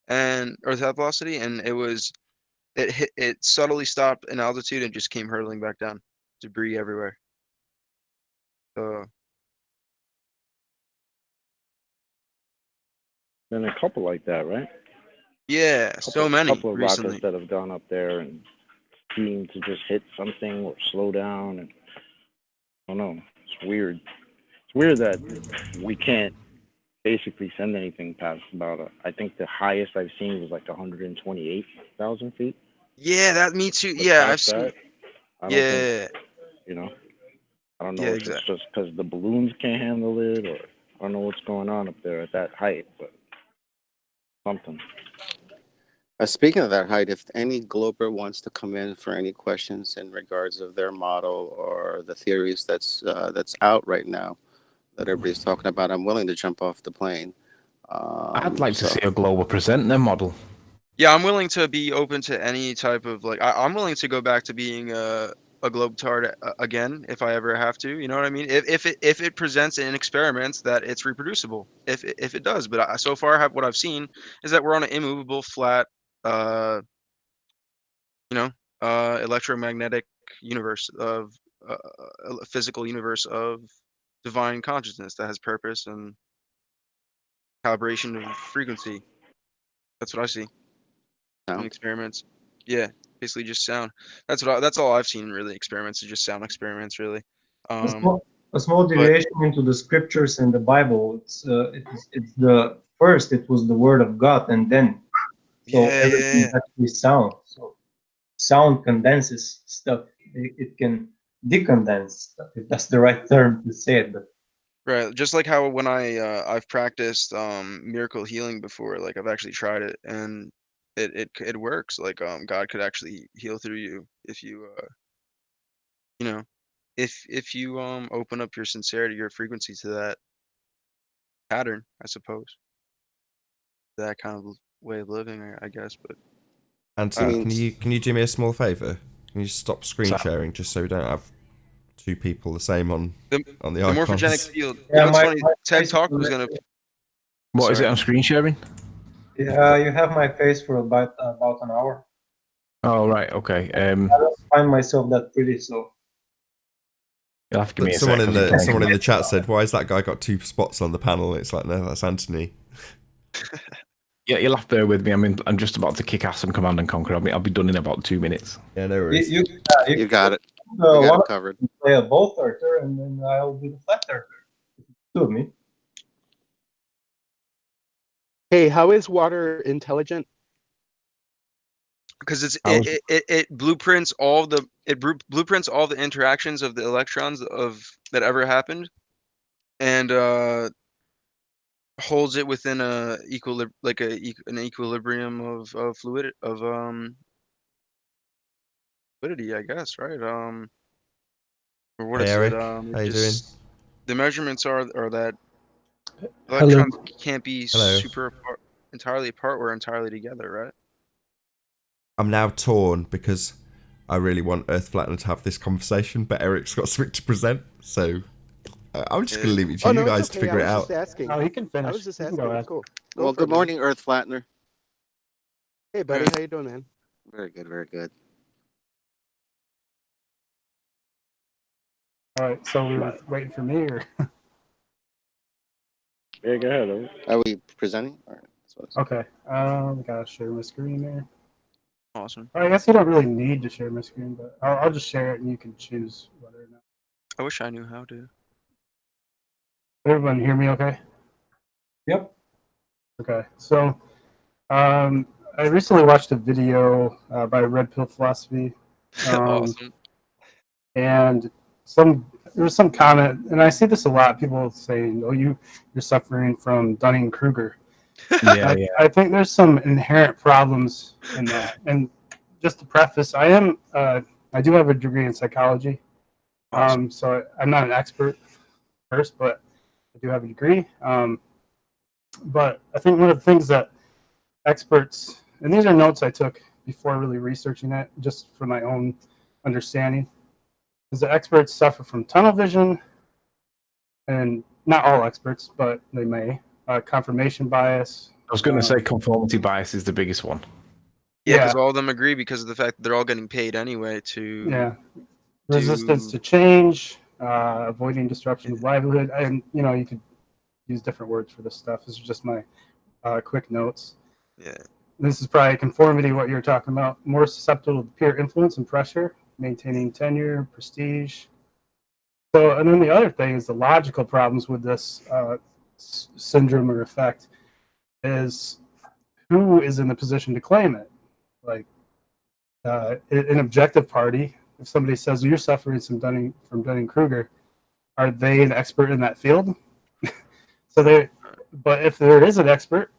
or that velocity, and it subtly stopped in altitude and just came hurtling back down, debris everywhere. Been a couple like that, right? Yeah, so many couple of recently. rockets that have gone up there and seem to just hit something or slow down, and I don't know. It's weird. It's weird that we can't basically send anything past about I think the highest I've seen was like 128,000 feet. Yeah, that me too. But Yeah, I've past seen. that, I don't Yeah, think, you know, I don't know yeah, if exactly. it's just because the balloons can't handle it, or I don't know what's going on up there at that height, but something. Speaking of that height, if any Glober wants to come in for any questions in regards of their model or the theories that's out right now that everybody's talking about, I'm willing to jump off the plane. I'd like to see a Glober present their model. Yeah, I'm willing to be open to any type of like. I'm willing to go back to being a globetard again if I ever have to. You know what I mean? If it presents in experiments that it's reproducible, if it does. But so far, what I've seen is that we're on an immovable, flat, electromagnetic universe of a physical universe of divine consciousness that has purpose and calibration of frequency. That's what I see in experiments. Yeah, basically just sound. That's all I've seen really. Experiments is just sound experiments, really. A small deviation into the scriptures and the Bible. It's the first. It was the word of God, and then everything is actually sound. So sound condenses stuff. It can decondense stuff, if that's the right term to say it. But right, just like how when I've practiced miracle healing before, like I've actually tried it and it works. Like God could actually heal through you if you you know if you open up your sincerity, your frequency to that pattern, I suppose. That kind of way of living, I guess. But Anthony, can you do me a small favor? Can you stop screen sharing just so we don't have two people the same on the icons? morphogenic field. Yeah, what's funny? TED Talk was gonna. What is it? I'm screen sharing. Yeah, you have my face for about an hour. Oh right, okay. I don't find myself that pretty, so. You'll have to give me a someone sec, someone in the chat said, "Why has that guy got two spots on the panel?" It's like, no, that's Anthony. Yeah, you'll have to bear with me. I mean, I'm just about to kick ass on Command and Conquer. I'll be done in about 2 minutes. Yeah, no worries. You got it. You got it covered. Play a both earther, and then I'll be the flat earther. Two of me. Hey, how is water intelligent? Because it blueprints all the blueprints all the interactions of the electrons that ever happened, and holds it within an equilibrium of fluidity, I guess, right? Or what Hey, is Eric, it? how you doing? The measurements are that Hello. electrons can't be entirely apart or entirely together, right? I'm now torn because I really want Earth Flattener to have this conversation, but Eric's got something to present, so I'm just going to leave it to you guys to figure it out. Asking. Oh, he can finish. I was just You can asking. go It's cool. Go Well, for it, good morning, Earth Flattener. Hey, buddy. How you doing, man? Very good, very good. All right, so we're waiting for me, or Yeah, go ahead. Are we presenting? All right. okay? Gotta share my screen there. Awesome. I guess you don't really need to share my screen, but I'll just share it, and you can choose whether or not. I wish I knew how to. Everyone hear me? Okay. Yep. Okay. So, I recently watched a video by Red Pill Philosophy. Awesome. And there was some comment, and I see this a lot. People saying, "Oh, you're suffering from Dunning-Kruger." Yeah, I think there's some inherent problems in that. And just to preface, I do have a degree in psychology. Awesome. So I'm not an expert first, but I do have a degree. But I think one of the things that experts, and these are notes I took before really researching it, just for my own understanding, is that experts suffer from tunnel vision, and not all experts, but they may. Confirmation bias. I was going to say conformity bias is the biggest one. Yeah, because all of them agree because of the fact that they're all getting paid anyway to. Yeah. Resistance to change, avoiding disruption of livelihood, and you could use different words for this stuff. This is just my quick notes. Yeah. This is probably conformity, what you're talking about. More susceptible to peer influence and pressure, maintaining tenure, prestige. So, and then the other thing is the logical problems with this syndrome or effect is who is in the position to claim it. Like an objective party, if somebody says you're suffering from Dunning-Kruger, are they an expert in that field? But if there is an expert,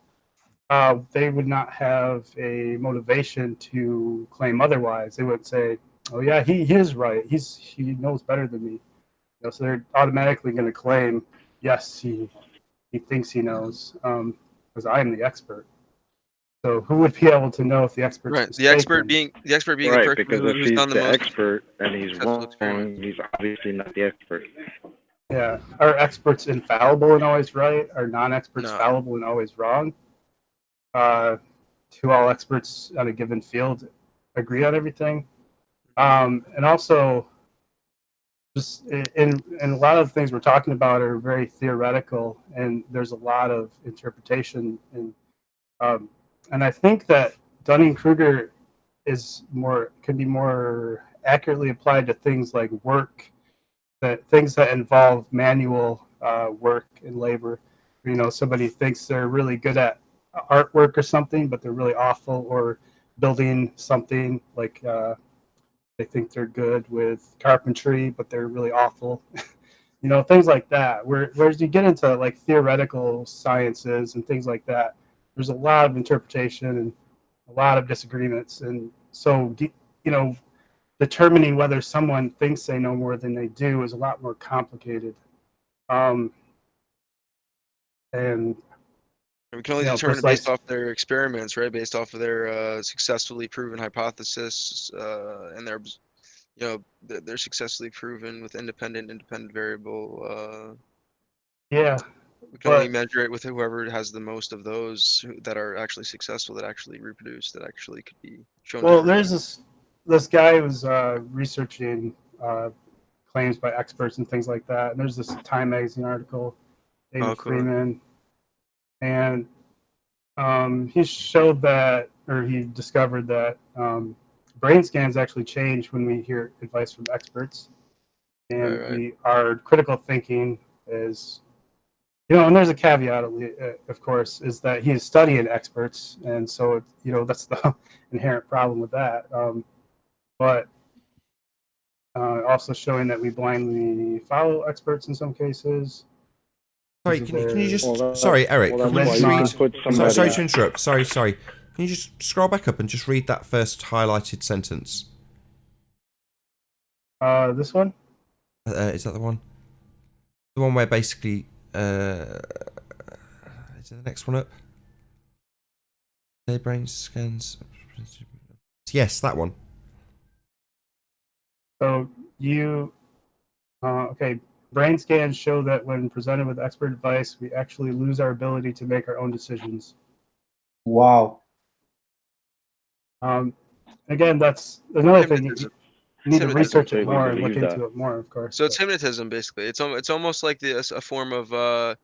they would not have a motivation to claim otherwise. They would say, "Oh yeah, he is right. He knows better than me." So they're automatically going to claim, "Yes, he thinks he knows because I'm the expert." So who would be able to know if the expert's Right. mistaken? The expert being a Right, person because if who's he's done the the most expert and he's successful wrong, experiments. he's obviously not the expert. Yeah. Are experts infallible and always right? Are non-experts No. fallible and always wrong? Do all experts on a given field agree on everything? And also, just in a lot of the things we're talking about are very theoretical, and there's a lot of interpretation. And I think that Dunning-Kruger can be more accurately applied to things like work, things that involve manual work and labor. Somebody thinks they're really good at artwork or something, but they're really awful, or building something like they think they're good with carpentry, but they're really awful. Things like that. Whereas you get into like theoretical sciences and things like that, there's a lot of interpretation and a lot of disagreements. And so, determining whether someone thinks they know more than they do is a lot more complicated. And we can only determine it based off their experiments, right? Based off of their successfully proven hypothesis and they're successfully proven with independent variable. Yeah. We can only measure it with whoever has the most of those that are actually successful, that actually reproduce, that actually could be shown. Well, there's this guy who was researching claims by experts and things like that. And there's this Time magazine article, David Freeman, and he showed that, or he discovered that brain scans actually change when we hear advice from experts, and our critical thinking is, and there's a caveat, of course, is that he is studying experts, and so that's the inherent problem with that. But also showing that we blindly follow experts in some cases. Sorry, can you just... sorry, Eric. Can you just read... Sorry to interrupt. Sorry. Can you just scroll back up and just read that first highlighted sentence? This one? Is that the one? The one where basically... is it the next one up? Their brain scans... Yes, that one. So okay, brain scans show that when presented with expert advice, we actually lose our ability to make our own decisions. Wow. Again, that's another thing. You need to Hypnotism. research it Wait, more and use look into that. it more, of course. So it's hypnotism basically. It's almost like a form of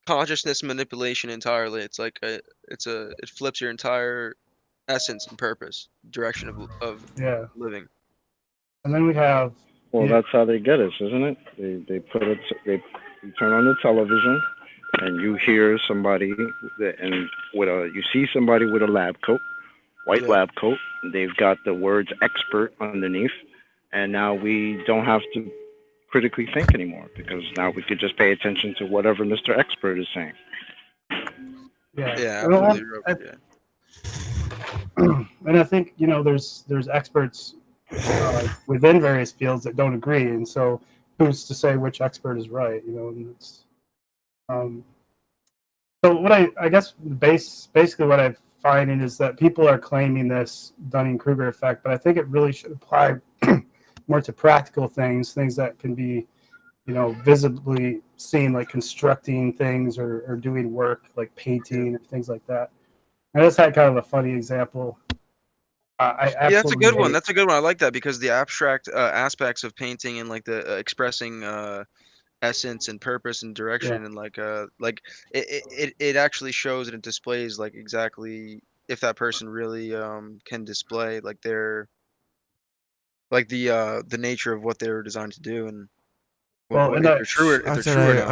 consciousness manipulation entirely. It's like it flips your entire essence and purpose, direction of Yeah. living. And then we have. Well, Yeah. that's how they get us, isn't it? They put it. You turn on the television, and you hear somebody, and you see somebody with a lab coat, white lab coat. They've got the words expert underneath, and now we don't have to critically think anymore because now we could just pay attention to whatever Mr. Expert is saying. Yeah. Yeah, Well, absolutely. And I think there's experts within various fields that don't agree, and so who's to say which expert is right? And it's, so what I guess basically what I'm finding is that people are claiming this Dunning-Kruger effect, but I think it really should apply more to practical things that can be visibly seen, like constructing things or doing work like painting or things like that. And I just had kind of a funny example. Yeah, that's a good one. That's a good one. I like that because the abstract aspects of painting and like the expressing essence and purpose and direction and like it actually shows and it displays like exactly if that person really can display like their like the nature of what they were designed to do and if they're true or I not.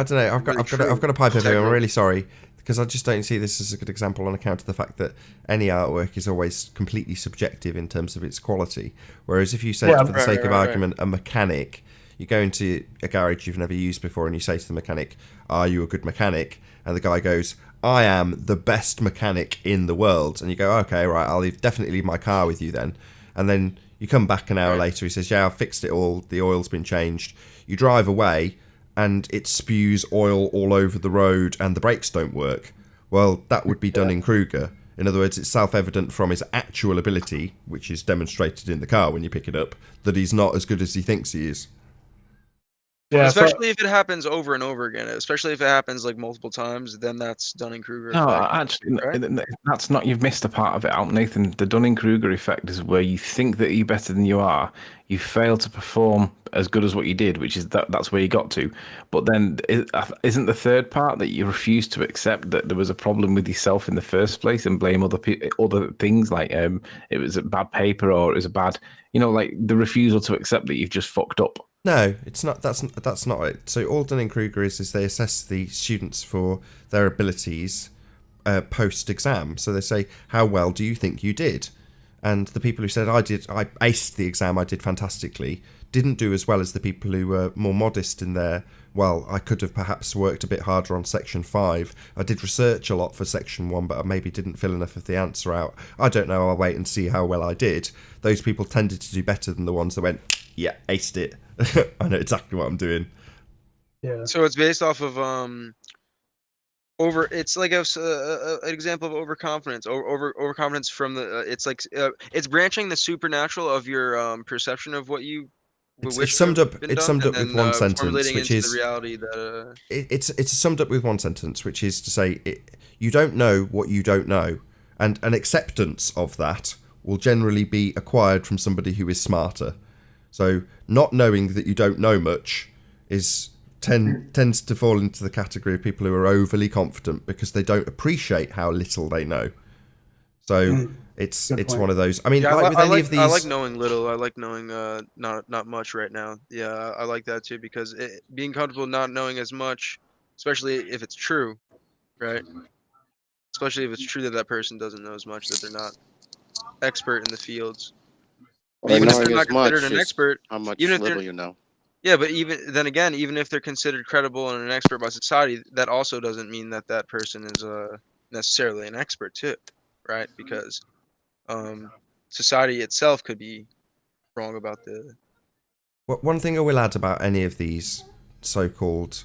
don't know. I've got a pipe over here. I'm really sorry because I just don't see this as a good example on account of the fact that any artwork is always completely subjective in terms of its quality. Whereas if you said, for the sake of argument, a mechanic, you go into a garage you've never used before and you say to the mechanic, "Are you a good mechanic?" And the guy goes, "I am the best mechanic in the world." And you go, "Okay, right, I'll definitely leave my car with you then." And then you come back an hour later, he says, "Yeah, I've fixed it all, the oil's been changed." You drive away and it spews oil all over the road and the brakes don't work. Well, that would be Dunning-Kruger. In other words, it's self-evident from his actual ability, which is demonstrated in the car when you pick it up, that he's not as good as he thinks he is. Yeah, especially if it happens over and over again. Especially if it happens like multiple times, then that's Dunning-Kruger No, effect. actually, right? that's not. You've missed a part of it out, Nathan. The Dunning-Kruger effect is where you think that you're better than you are. You fail to perform as good as what you did, which is that's where you got to. But then, isn't the third part that you refuse to accept that there was a problem with yourself in the first place and blame other things like it was a bad paper or it was a bad, like the refusal to accept that you've just fucked up. No, it's not. That's not it. So all Dunning-Kruger is they assess the students for their abilities post-exam. So they say, "How well do you think you did?" And the people who said, I aced the exam, I did fantastically," didn't do as well as the people who were more modest in their, "Well, I could have perhaps worked a bit harder on section 5. I did research a lot for section 1, but I maybe didn't fill enough of the answer out. I don't know, I'll wait and see how well I did." Those people tended to do better than the ones that went, "Yeah, aced it. I know exactly what I'm doing." Yeah. So it's based off of it's like an example of overconfidence. Overconfidence from the it's like it's branching the supernatural of your perception of what you It's summed up with one sentence, which is the reality that it's summed up with one sentence, which is to say you don't know what you don't know, and an acceptance of that will generally be acquired from somebody who is smarter. So not knowing that you don't know much tends to fall into the category of people who are overly confident because they don't appreciate how little they know. So it's one of those. I mean, of these, I like knowing little. I like knowing not much right now. Yeah, I like that too because being comfortable not knowing as much, especially if it's true, right? Especially if it's true that person doesn't know as much, that they're not expert in the fields. Or Even if knowing they're not as much considered an is expert, how much even if little you know. Yeah, but even if they're considered credible and an expert by society, that also doesn't mean that person is necessarily an expert too, right? Because society itself could be wrong about the. One thing I will add about any of these so-called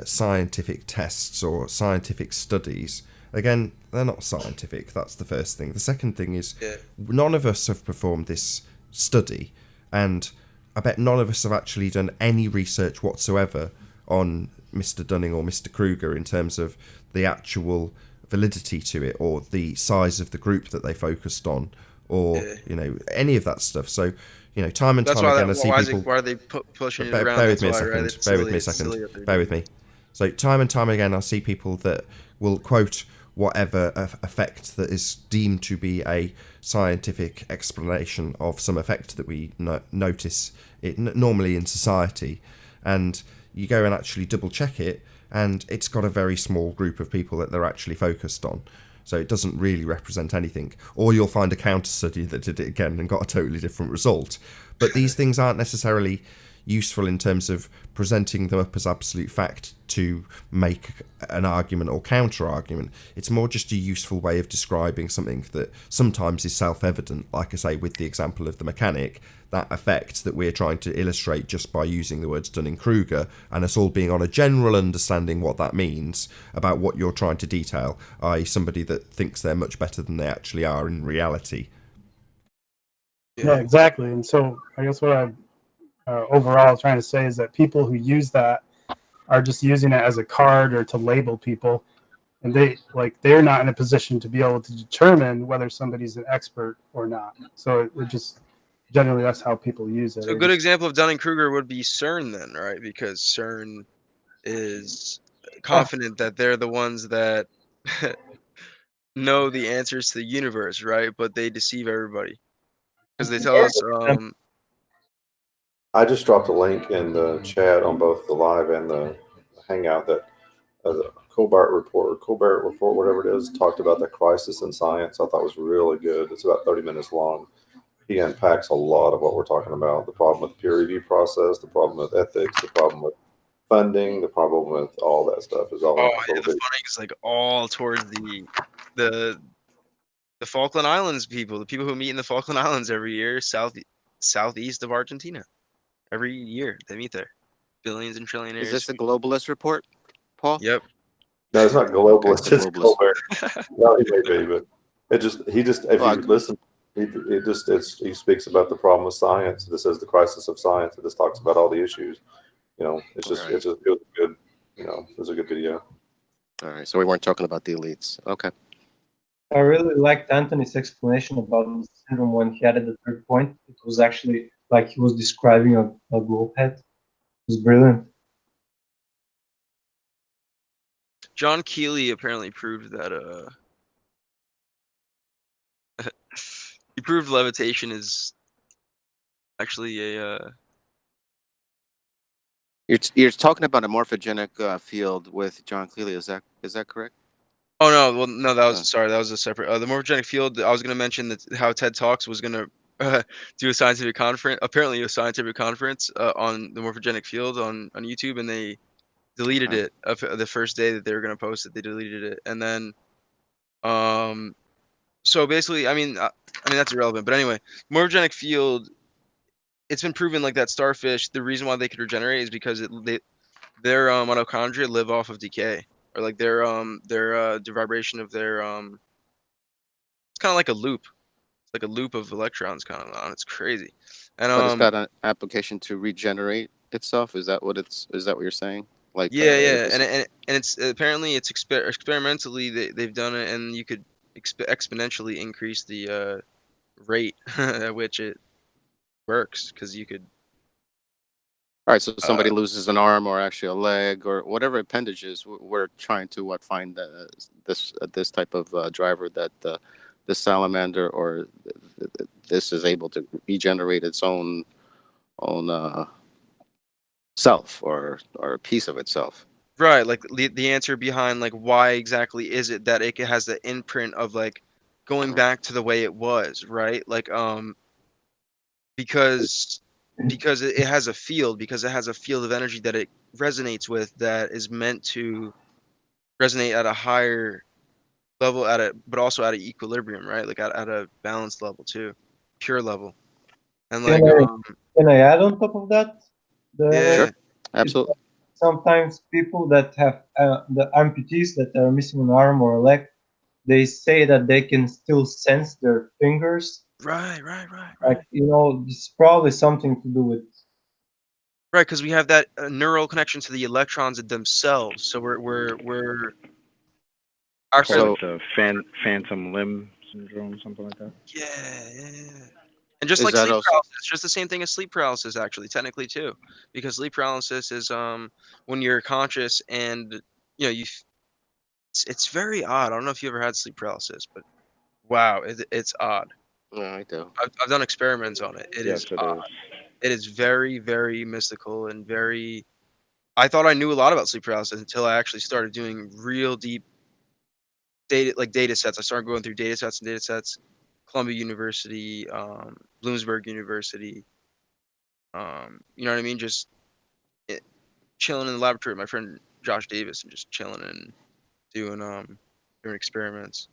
scientific tests or scientific studies, again, they're not scientific. That's the first thing. The second thing is none of us have performed this study, and I bet none of us have actually done any research whatsoever on Mr. Dunning or Mr. Kruger in terms of the actual validity to it or the size of the group that they focused on or any of that stuff. So time and That's time why again I see people. why are they pushing it Bear around? with That's me a why, second. right? It's Bear with silly. me a It's second. silly what they're Bear with doing. me. So time and time again I see people that will quote whatever effect that is deemed to be a scientific explanation of some effect that we notice it normally in society, and you go and actually double check it, and it's got a very small group of people that they're actually focused on. So it doesn't really represent anything. Or you'll find a counter study that did it again and got a totally different result. But these things aren't necessarily useful in terms of presenting them up as absolute fact to make an argument or counter argument. It's more just a useful way of describing something that sometimes is self-evident, like I say with the example of the mechanic, that effect that we're trying to illustrate just by using the words Dunning-Kruger, and us all being on a general understanding what that means about what you're trying to detail, i.e. somebody that thinks they're much better than they actually are in reality. Yeah, exactly. And so I guess what I'm overall trying to say is that people who use that are just using it as a card or to label people, and they're not in a position to be able to determine whether somebody's an expert or not. So it just generally that's how people use it. So a good example of Dunning-Kruger would be CERN then, right? Because CERN is confident that they're the ones that know the answers to the universe, right? But they deceive everybody because they tell us. I just dropped a link in the chat on both the live and the Hangout that the Colbert report, whatever it is, talked about the crisis in science. I thought was really good. It's about 30 minutes long. He unpacks a lot of what we're talking about: the problem with the peer review process, the problem with ethics, the problem with funding, the problem with all that stuff. Is all. Oh, yeah, the funding is like all towards the Falkland Islands people, the people who meet in the Falkland Islands every year, southeast of Argentina. Every year they meet there. Billions and trillionaires. Is this a globalist report, Paul? Yep. No, it's not globalist. Okay, It's Colbert. No, he may be, but he just if you listen, he speaks about the problem with science. This is the crisis of science. It just talks about all the issues. It's just good. It's a good video. All right, so we weren't talking about the elites. Okay. I really liked Anthony's explanation about the syndrome when he added the third point. It was actually like he was describing a globe head. It was brilliant. John Keeley apparently proved that he proved levitation is actually a You're talking about a morphogenic field with John Cleely. Is that correct? Oh no, well no, that was sorry, that was a separate. The morphogenic field. I was going to mention that how TED Talks was going to do a scientific conference. Apparently, a scientific conference on the morphogenic field on YouTube, and they deleted it the first day that they were going to post it. They deleted it, and then so basically, I mean that's irrelevant. But anyway, morphogenic field. It's been proven like that starfish. The reason why they could regenerate is because their mitochondria live off of decay, or like their vibration of their it's kind of like a loop. It's like a loop of electrons kind of on. It's crazy. And But it's got an application to regenerate itself. Is that what you're saying? Like yeah, and it's apparently it's experimentally they've done it, and you could exponentially increase the rate at which it works, because you could. All right, so somebody loses an arm or actually a leg or whatever appendages. We're trying to find this type of driver that the salamander or this is able to regenerate its own self or a piece of itself. Right, like the answer behind like why exactly is it that it has the imprint of like going back to the way it was, right? Like because it has a field, because it has a field of energy that it resonates with, that is meant to resonate at a higher level, but also at an equilibrium, right? Like at a balanced level too, pure level. And like can I add on top of that? Sure, absolutely. Sometimes people that have the amputees that are missing an arm or a leg, they say that they can still sense their fingers. Right. Like it's probably something to do with. Right, because we have that neural connection to the electrons themselves. So we're So it's a phantom limb syndrome, something like that. Yeah. And just Is like that sleep also? paralysis, just the same thing as sleep paralysis, actually, technically too, because sleep paralysis is when you're conscious and it's very odd. I don't know if you ever had sleep paralysis, but wow, it's odd. Yeah, I do. I've done experiments on it. It Yes, is it odd. is. It is very, very mystical and very. I thought I knew a lot about sleep paralysis until I actually started doing real deep data sets. I started going through data sets, Columbia University, Bloomsburg University. You know what I mean? Just chilling in the laboratory with my friend Josh Davis and just chilling and doing experiments.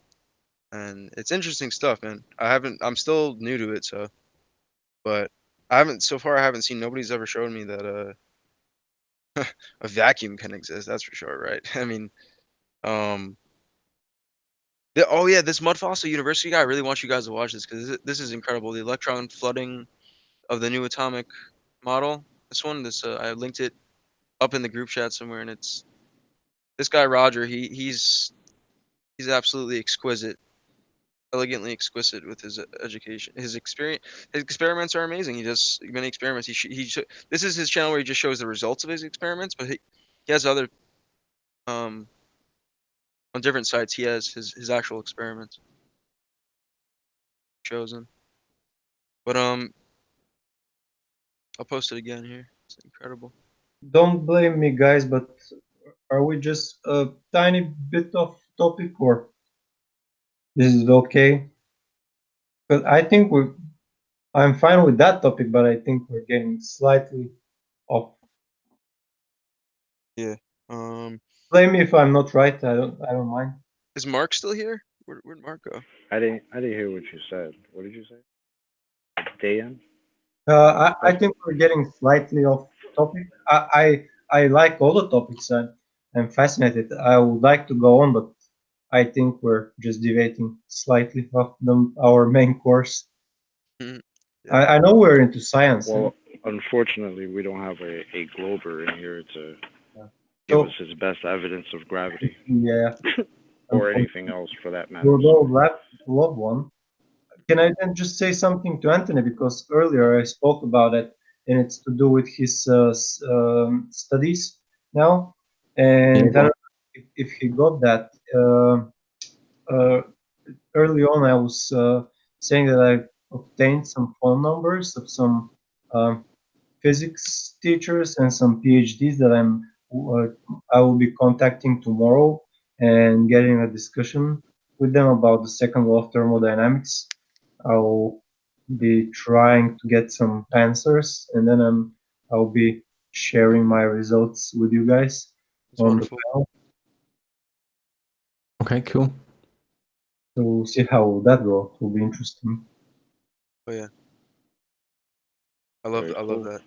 And it's interesting stuff, man. I'm still new to it, but I haven't seen nobody's ever shown me that a vacuum can exist. That's for sure, right? I mean, um, oh yeah, this Mud Fossil University guy. I really want you guys to watch this because this is incredible. The electron flooding of the new atomic model. I linked it up in the group chat somewhere, and it's this guy Roger. He's absolutely exquisite, elegantly exquisite with his education. His experiments are amazing. He does many experiments. This is his channel where he just shows the results of his experiments, but he has other on different sites. He has his actual experiments chosen. But I'll post it again here. It's incredible. Don't blame me, guys, but are we just a tiny bit off topic, or this is okay? Because I think I'm fine with that topic, but I think we're getting slightly off. Yeah. Blame me if I'm not right. I don't mind. Is Mark still here? Where'd Mark go? I didn't hear what you said. What did you say? Dan? I think we're getting slightly off topic. I like all the topics. I'm fascinated. I would like to go on, but I think we're just deviating slightly off our main course. Yeah. I know we're into science. Well, unfortunately, we don't have a Glober in here to give So- us his best evidence of gravity. Yeah. Or anything else for that matter. We'll love one. Can I then just say something to Anthony, because earlier I spoke about it, and it's to do with his studies now, and Yeah. if he got that early on, I was saying that I obtained some phone numbers of some physics teachers and some PhDs that I will be contacting tomorrow and getting a discussion with them about the second law of thermodynamics. I'll be trying to get some answers, and then I'll be sharing my results with you guys on the panel Okay, cool. to see how that goes. It will be interesting. Oh yeah. I love Very that.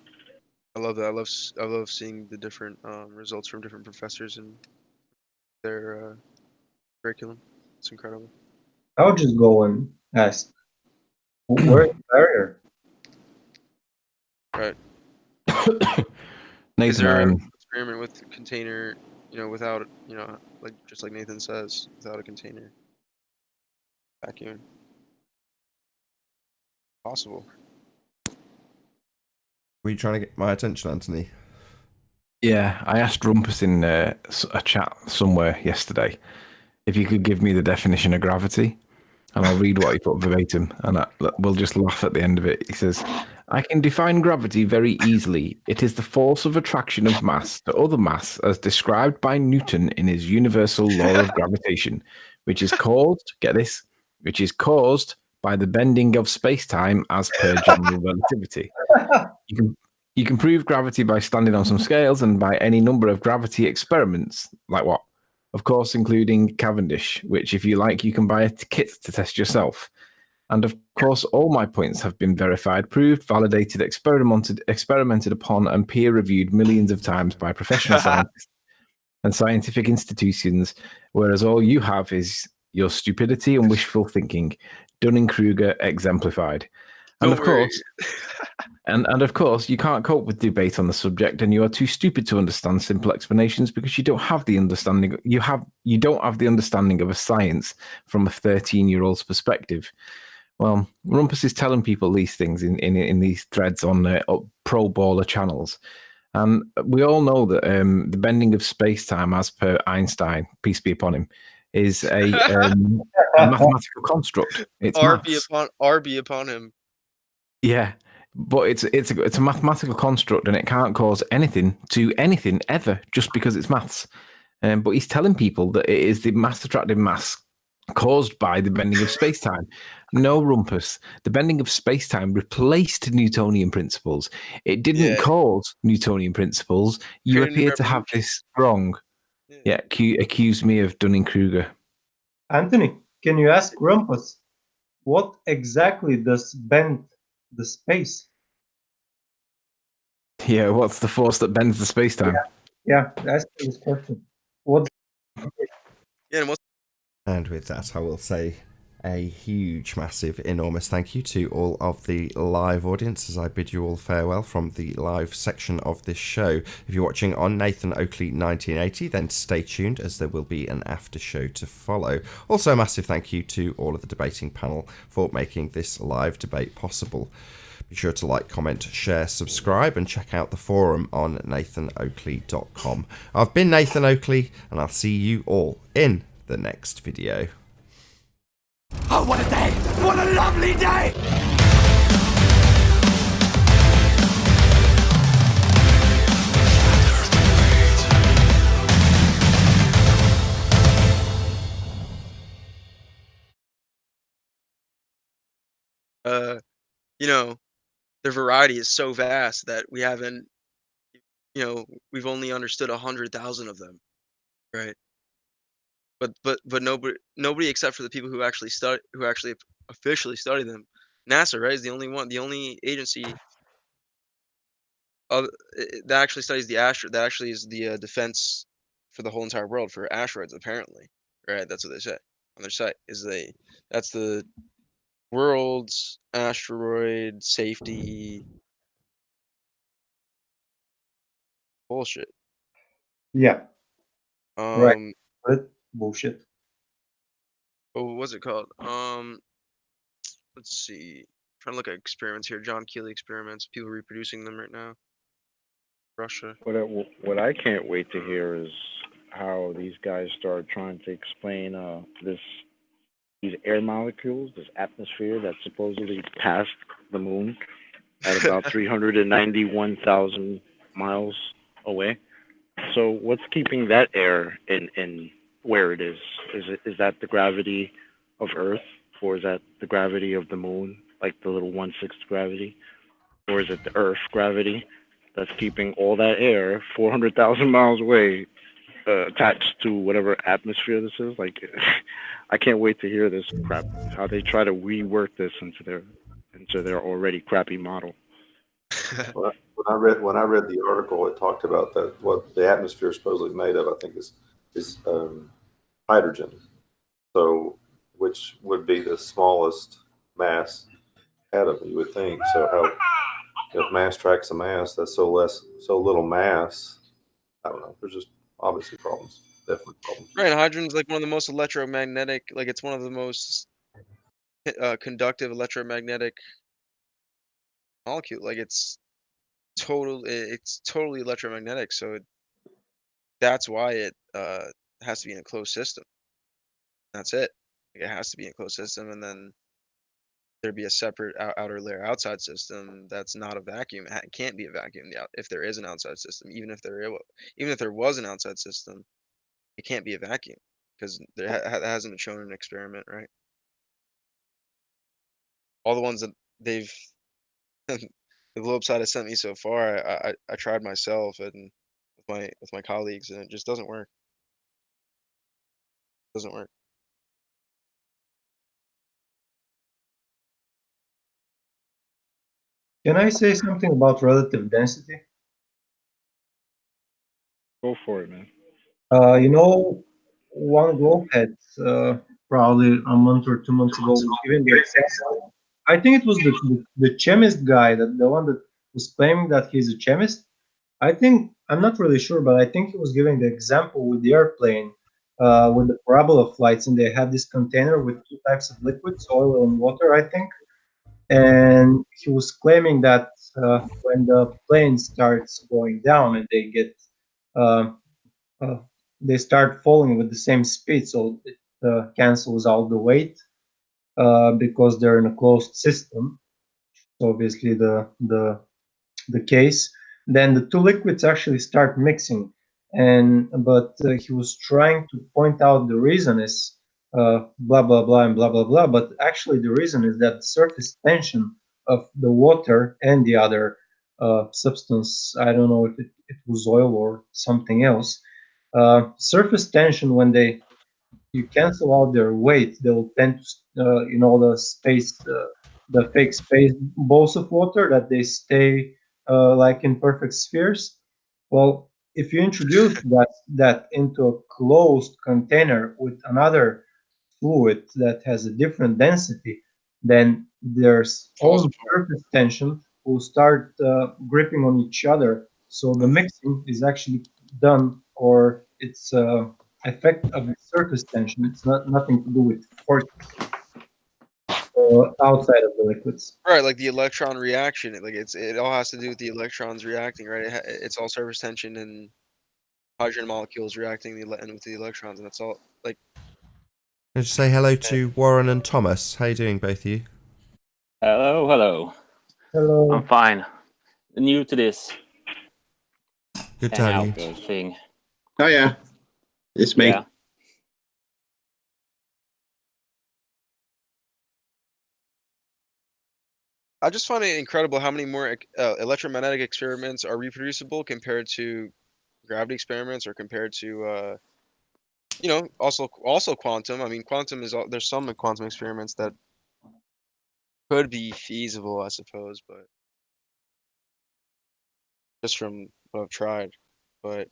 cool. I love seeing the different results from different professors and their curriculum. It's incredible. I'll just go and ask, where's the barrier? Right. Is Nathan, there an experiment with the container, without, like just like Nathan says, without a container vacuum? Possible. Were you trying to get my attention, Anthony? yeah, I asked Rumpus in a chat somewhere yesterday if you could give me the definition of gravity, and I'll read what he put verbatim, and we'll just laugh at the end of it. He says, I can define gravity very easily. It is the force of attraction of mass to other mass as described by Newton in his universal law of gravitation, which is caused, get this, which is caused by the bending of space-time as per general relativity. You can prove gravity by standing on some scales and by any number of gravity experiments. Like what? Of course, including Cavendish, which, if you like, you can buy a kit to test yourself. And of course, all my points have been verified, proved, validated, experimented upon, and peer-reviewed millions of times by professional scientists and scientific institutions, whereas all you have is your stupidity and wishful thinking, Dunning-Kruger exemplified. And Don't of worry. course, And of course, you can't cope with debate on the subject, and you are too stupid to understand simple explanations because you don't have the understanding. You don't have the understanding of a science from a 13-year-old's perspective. Well, Rumpus is telling people these things in these threads on pro baller channels, and we all know that the bending of space-time, as per Einstein, peace be upon him, is a mathematical construct. It's maths. RB upon him. Yeah, but it's a mathematical construct, and it can't cause anything to anything ever just because it's maths. But he's telling people that it is the mass attractive mass caused by the bending of space-time. No, Rumpus. The bending of space-time replaced Newtonian principles. It didn't cause Newtonian principles. You appear to have this wrong. Yeah, accuse me of Dunning-Kruger. Anthony, can you ask Rumpus what exactly does bend the space? Yeah, what's the force that bends the space-time? Yeah, ask this question. What? And with that, I will say a huge, massive, enormous thank you to all of the live audience as I bid you all farewell from the live section of this show. If you're watching on Nathan Oakley 1980, then stay tuned as there will be an after show to follow. Also, a massive thank you to all of the debating panel for making this live debate possible. Be sure to like, comment, share, subscribe, and check out the forum on nathanoakley.com. I've been Nathan Oakley, and I'll see you all in the next video. Oh, what a day! What a lovely day! You know, the variety is so vast that we haven't, we've only understood 100,000 of them, right? But nobody except for the people who actually officially study them. NASA, right, is the only agency that actually studies that actually is the defense for the whole entire world for asteroids, apparently, right? That's what they say on their site. That's the world's asteroid safety bullshit. Yeah. Right. But bullshit. Oh, what's it called? Let's see. Trying to look at experiments here. John Keeley experiments. People reproducing them right now. Russia. What I can't wait to hear is how these guys start trying to explain these air molecules, this atmosphere that supposedly passed the moon at about 391,000 miles away. So what's keeping that air in where it is? Is that the gravity of Earth, or is that the gravity of the moon, like the little 1/6 gravity, or is it the Earth gravity that's keeping all that air 400,000 miles away attached to whatever atmosphere this is? Like, I can't wait to hear this crap. How they try to rework this into their already crappy model. When I read the article, it talked about that what the atmosphere is supposedly made of. I think is hydrogen, so which would be the smallest mass atom, you would think. So how if mass tracks a mass, that's so little mass. I don't know. There's just obviously problems. Definitely problems. Right, hydrogen is like one of the most electromagnetic. Like it's one of the most conductive electromagnetic molecule. Like it's totally electromagnetic. So that's why it has to be in a closed system. That's it. Like it has to be in a closed system, and then there'd be a separate outer layer outside system that's not a vacuum. It can't be a vacuum if there is an outside system. Even if there was an outside system, it can't be a vacuum because there hasn't been shown in an experiment, right? All the ones that they've the globe side has sent me so far, I tried myself and with my colleagues, and it just doesn't work. It doesn't work. Can I say something about relative density? Go for it, man. One globe had probably a month or 2 months ago was given the example I think it was the chemist guy, that the one that was claiming that he's a chemist. I think, I'm not really sure, but I think he was giving the example with the airplane, with the parabola flights, and they had this container with two types of liquids, oil and water, I think. And he was claiming that when the plane starts going down and uh, uh, they start falling with the same speed, so it cancels out the weight because they're in a closed system. So obviously the case, then the two liquids actually start mixing. And but he was trying to point out the reason is blah blah blah and blah blah blah. But actually, the reason is that the surface tension of the water and the other substance, I don't know if it was oil or something else. Surface tension, when you cancel out their weight, they'll tend to, the fake space balls of water, that they stay like in perfect spheres. Well, if you introduce that into a closed container with another fluid that has a different density, then there's Falls own surface tension will start gripping on each other. So the mixing is actually done, or it's effect of the surface tension. It's not nothing to do with forces outside of the liquids. Right, like the electron reaction. It all has to do with the electrons reacting, right? It's all surface tension and hydrogen molecules reacting with the electrons, and that's all. Like, Can I just say hello to Warren and Thomas? How you doing, both of you? Hello, hello. Hello. I'm fine. New to this Good to have you. hangout thing. Oh yeah, it's me. Yeah. I just find it incredible how many more electromagnetic experiments are reproducible compared to gravity experiments, or compared to also quantum. I mean, quantum is there's some quantum experiments that could be feasible, I suppose, but just from what I've tried. But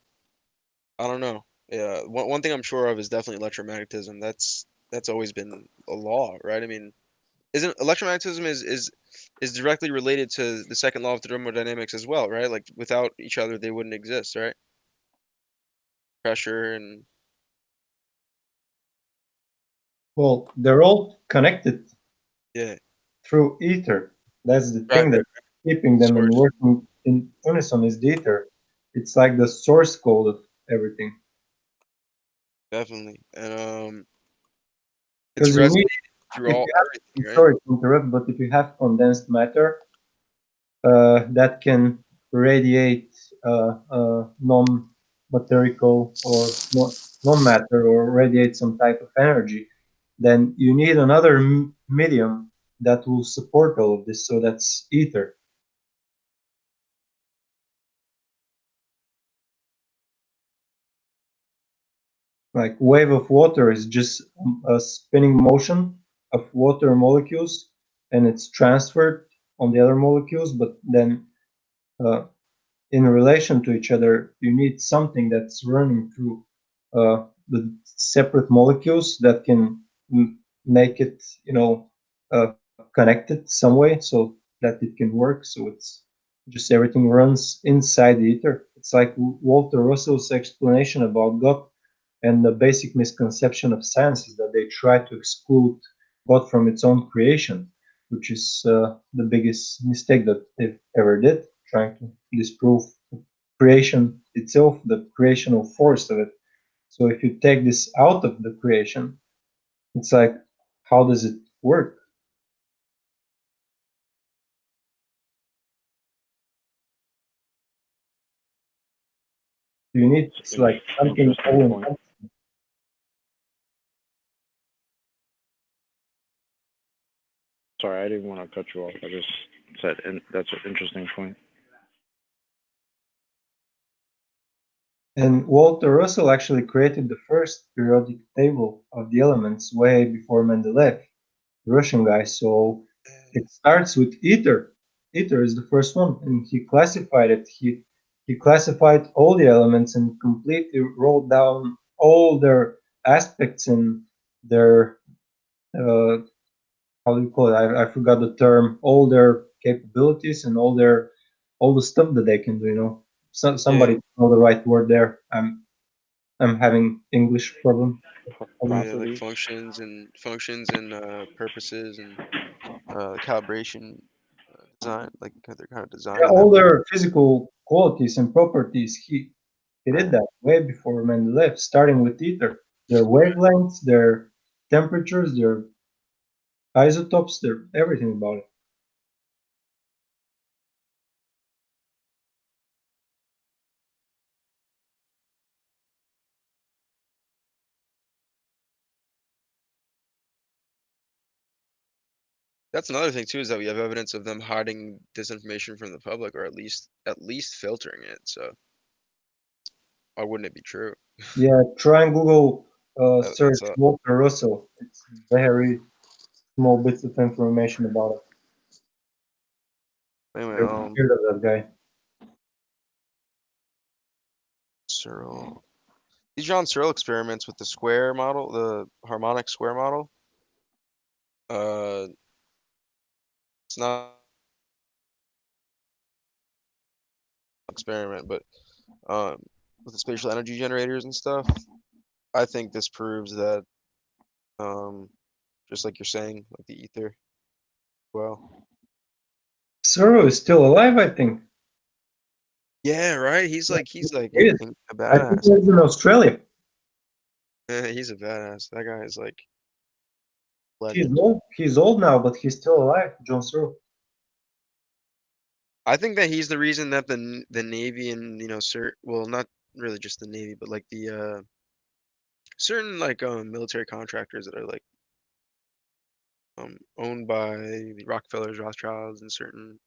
I don't know. Yeah, one thing I'm sure of is definitely electromagnetism. That's always been a law, right? I mean, isn't electromagnetism is directly related to the second law of thermodynamics as well, right? Like, without each other, they wouldn't exist, right? Pressure and Well, they're all connected yeah, through ether. That's the right, thing that's keeping them in source, working in unison, is the ether. It's like the source code of everything. definitely, and it's Because you need, resonated through if all you have, everything, I'm right? sorry to interrupt, but if you have condensed matter that can radiate non-material or non-matter, or radiate some type of energy, then you need another medium that will support all of this. So that's ether. Like wave of water is just a spinning motion of water molecules, and it's transferred on the other molecules. But then, in relation to each other, you need something that's running through the separate molecules that can make it, connected some way, so that it can work. So it's just everything runs inside the ether. It's like Walter Russell's explanation about God. And the basic misconception of science is that they try to exclude God from its own creation, which is the biggest mistake that they've ever did, trying to disprove creation itself, the creational force of it. So if you take this out of the creation, it's like, how does it work? You need like something all. Sorry, I didn't want to cut you off. I just said, and that's an interesting point. And Walter Russell actually created the first periodic table of the elements way before Mendeleev, the Russian guy. So it starts with ether. Ether is the first one, and he classified it. He classified all the elements and completely wrote down all their aspects and their how do you call it? I forgot the term. All their capabilities and all the stuff that they can do. Somebody know the right word there. I'm having English problem. Yeah, like functions and purposes and calibration design, like they're kind of Yeah, designing all them. their physical qualities and properties. He did that way before Mendeleev, starting with ether. Their wavelengths, their temperatures, their isotopes, their everything about it. That's another thing too, is that we have evidence of them hiding disinformation from the public, or at least filtering it. So why wouldn't it be true? Yeah, try and Google search That's a Walter Russell. It's very small bits of information about it. anyway. You're scared of that guy. Searle. These John Searle experiments with the square model, the harmonic square model. It's not an experiment, but with the spatial energy generators and stuff, I think this proves that, just like you're saying, like the ether. Well, Searle is still alive, I think. yeah, right. He's like He is. a I think he badass. lives in Australia. Yeah, he's a badass. That guy is like He's legend. old. He's old now, but he's still alive, John Searle. I think that he's the reason that the Navy and well, not really just the Navy, but like the certain like military contractors that are like owned by the Rockefellers, Rothschilds, and certain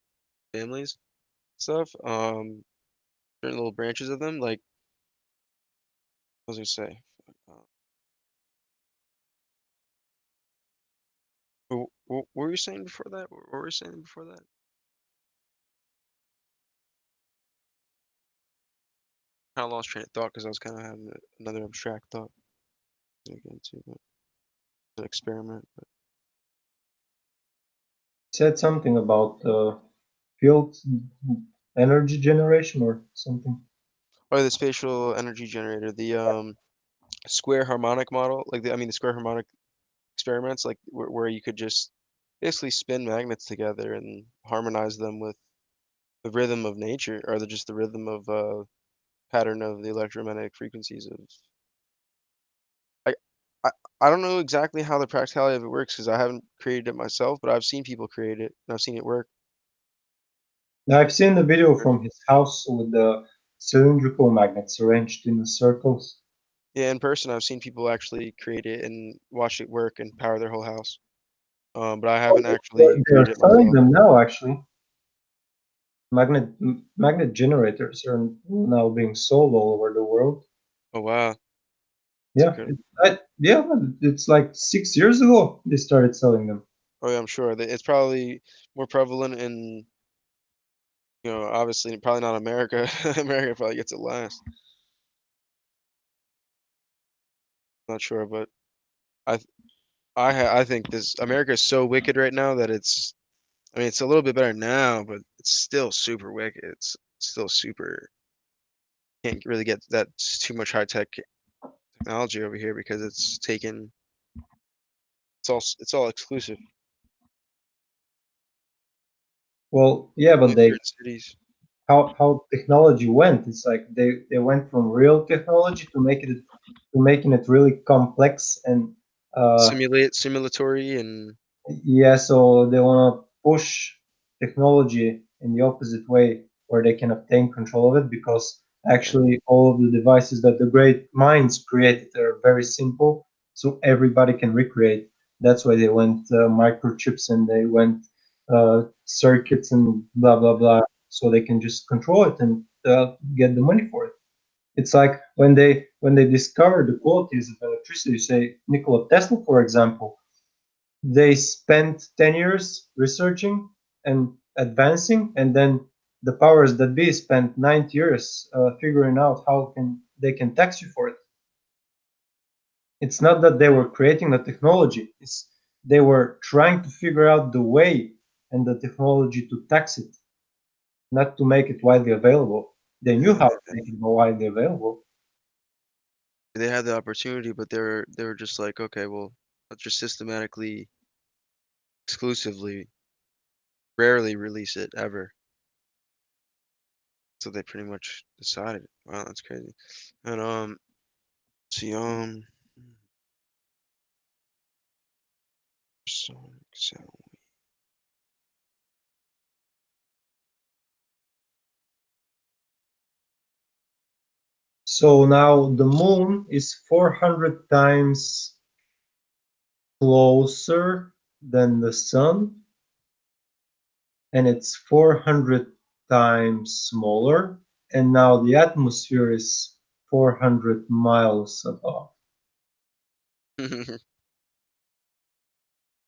families stuff. Certain little branches of them. Like, what was I gonna say? What were you saying before that? What were you saying before that? Kind of lost train of thought because I was kind of having another abstract thought to get into, but an experiment. But Said something about field energy generation or something. or the spatial energy generator, the square harmonic model, like the square harmonic experiments, like where you could just basically spin magnets together and harmonize them with the rhythm of nature, or just the rhythm of pattern of the electromagnetic frequencies of. I, I I don't know exactly how the practicality of it works because I haven't created it myself, but I've seen people create it and I've seen it work. Now, I've seen the video from his house with the cylindrical magnets arranged in the circles. Yeah, in person, I've seen people actually create it and watch it work and power their whole house. But I haven't actually They're created it selling myself. them now, actually. Magnet generators are now being sold all over the world. Oh wow. Yeah, it's like 6 years ago they started selling them. Oh yeah, I'm sure that it's probably more prevalent in, obviously probably not America. America probably gets it last. Not sure, but I I think this America is so wicked right now that it's a little bit better now, but it's still super wicked. It's still super. Can't really get that too much high tech technology over here because it's taken. It's all exclusive. Well, yeah, but Only certain cities. how technology went. It's like they went from real technology to making it really complex and Simulatory and yeah. So they want to push technology in the opposite way, where they can obtain control of it, because actually all of the devices that the great minds created are very simple, so everybody can recreate. That's why they went microchips and they went circuits and blah blah blah, so they can just control it and get the money for it. It's like when they discovered the qualities of electricity, say Nikola Tesla, for example, they spent 10 years researching and advancing, and then the powers that be spent 90 years figuring out how they can tax you for it. It's not that they were creating the technology. they were trying to figure out the way and the technology to tax it, not to make it widely available. They knew how to make it more widely available. They had the opportunity, but they were just like, okay, well, let's just systematically, exclusively, rarely release it ever. So they pretty much decided. Wow, that's crazy. And see, so So now the moon is 400 times closer than the sun, and it's 400 times smaller, and now the atmosphere is 400 miles above.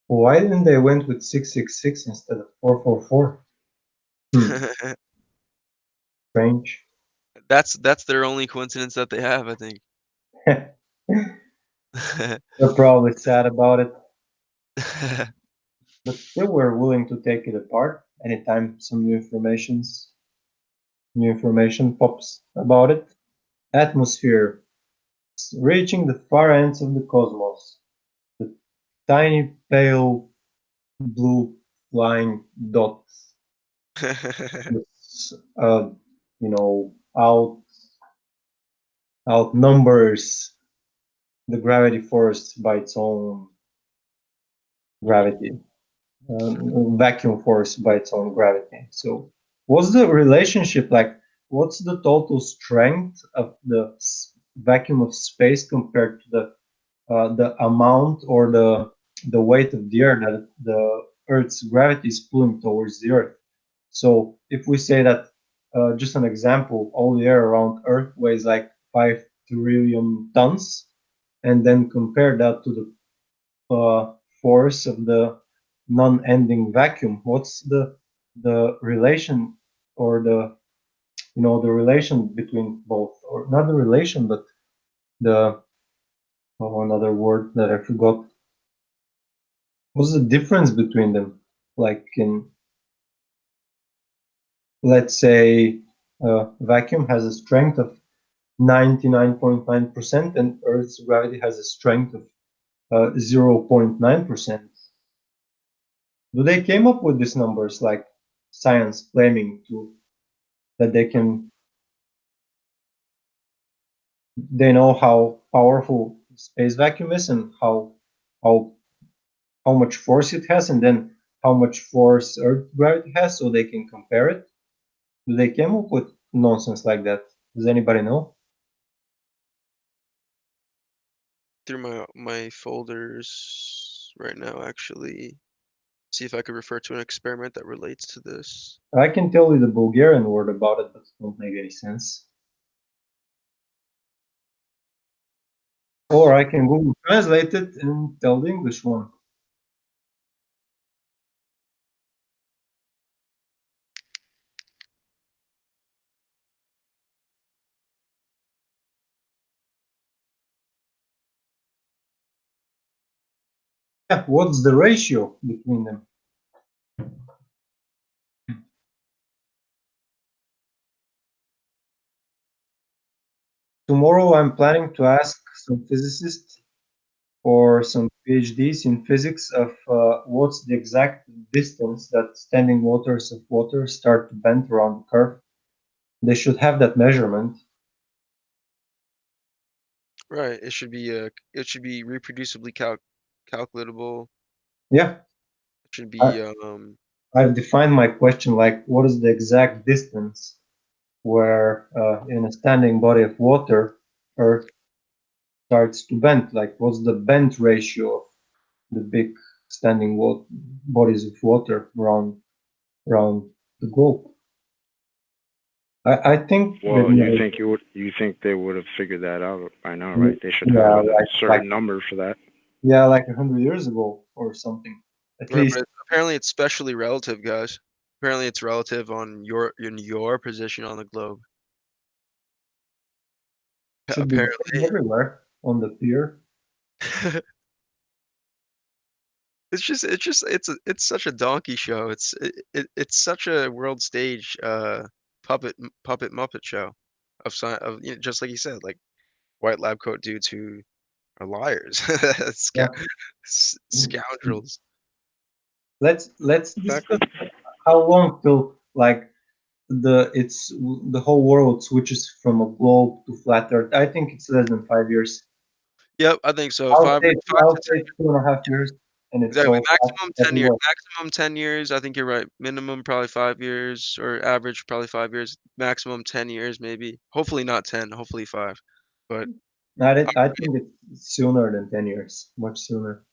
Why didn't they went with 666 instead of 444? Strange. that's their only coincidence that they have, I think. They're probably sad about it. But still we're willing to take it apart anytime some new information pops about it. Atmosphere, reaching the far ends of the cosmos. The tiny pale blue flying dots. This, outnumbers the gravity force by its own gravity, vacuum force by its own gravity. So what's the relationship like? What's the total strength of the vacuum of space compared to the amount or the weight of the air that the Earth's gravity is pulling towards the Earth? So if we say that, just an example, all the air around Earth weighs like 5 trillion tons, and then compare that to the force of the non-ending vacuum, what's the relation, or the relation between both, or not the relation, but the another word that I forgot. What's the difference between them? Like in, let's say, vacuum has a strength of 99.9%, and Earth's gravity has a strength of 0.9%. Do they came up with these numbers, like science claiming that they know how powerful space vacuum is and how much force it has, and then how much force Earth gravity has, so they can compare it? Do they came up with nonsense like that? Does anybody know? Through my folders right now, actually. See if I could refer to an experiment that relates to this. I can tell you the Bulgarian word about it, but it won't make any sense. Or I can Google Translate it and tell the English one. Yeah, what's the ratio between them? Tomorrow I'm planning to ask some physicists or some PhDs in physics of what's the exact distance that standing waters of water start to bend around the curve. They should have that measurement. Right. It should be reproducibly calculatable. Yeah. It should be I've defined my question like, what is the exact distance where in a standing body of water, Earth starts to bend? Like, what's the bend ratio of the big standing bodies of water around the globe? I think. Well, you think they would have figured that out by now, right? They should Yeah, have a certain number for that. Yeah, like 100 years ago or something. At right, least. but apparently it's specially relative, guys. Apparently it's relative on your position on the globe. Should be Apparently. everywhere on the pier. It's such a donkey show. It's such a world stage puppet Muppet show of just like you said, like white lab coat dudes who are liars, Yeah. scoundrels. Let's discuss how long till like the whole world switches from a globe to flat Earth. I think it's less than 5 years. Yep, I think so. I'll Five say to 10 2.5 years, and it's exactly. all flat Maximum 10 years. everywhere. Maximum 10 years. I think you're right. Minimum probably 5 years, or average probably 5 years. Maximum 10 years, maybe. Hopefully not 10. Hopefully 5. But I think it's sooner than 10 years, much sooner.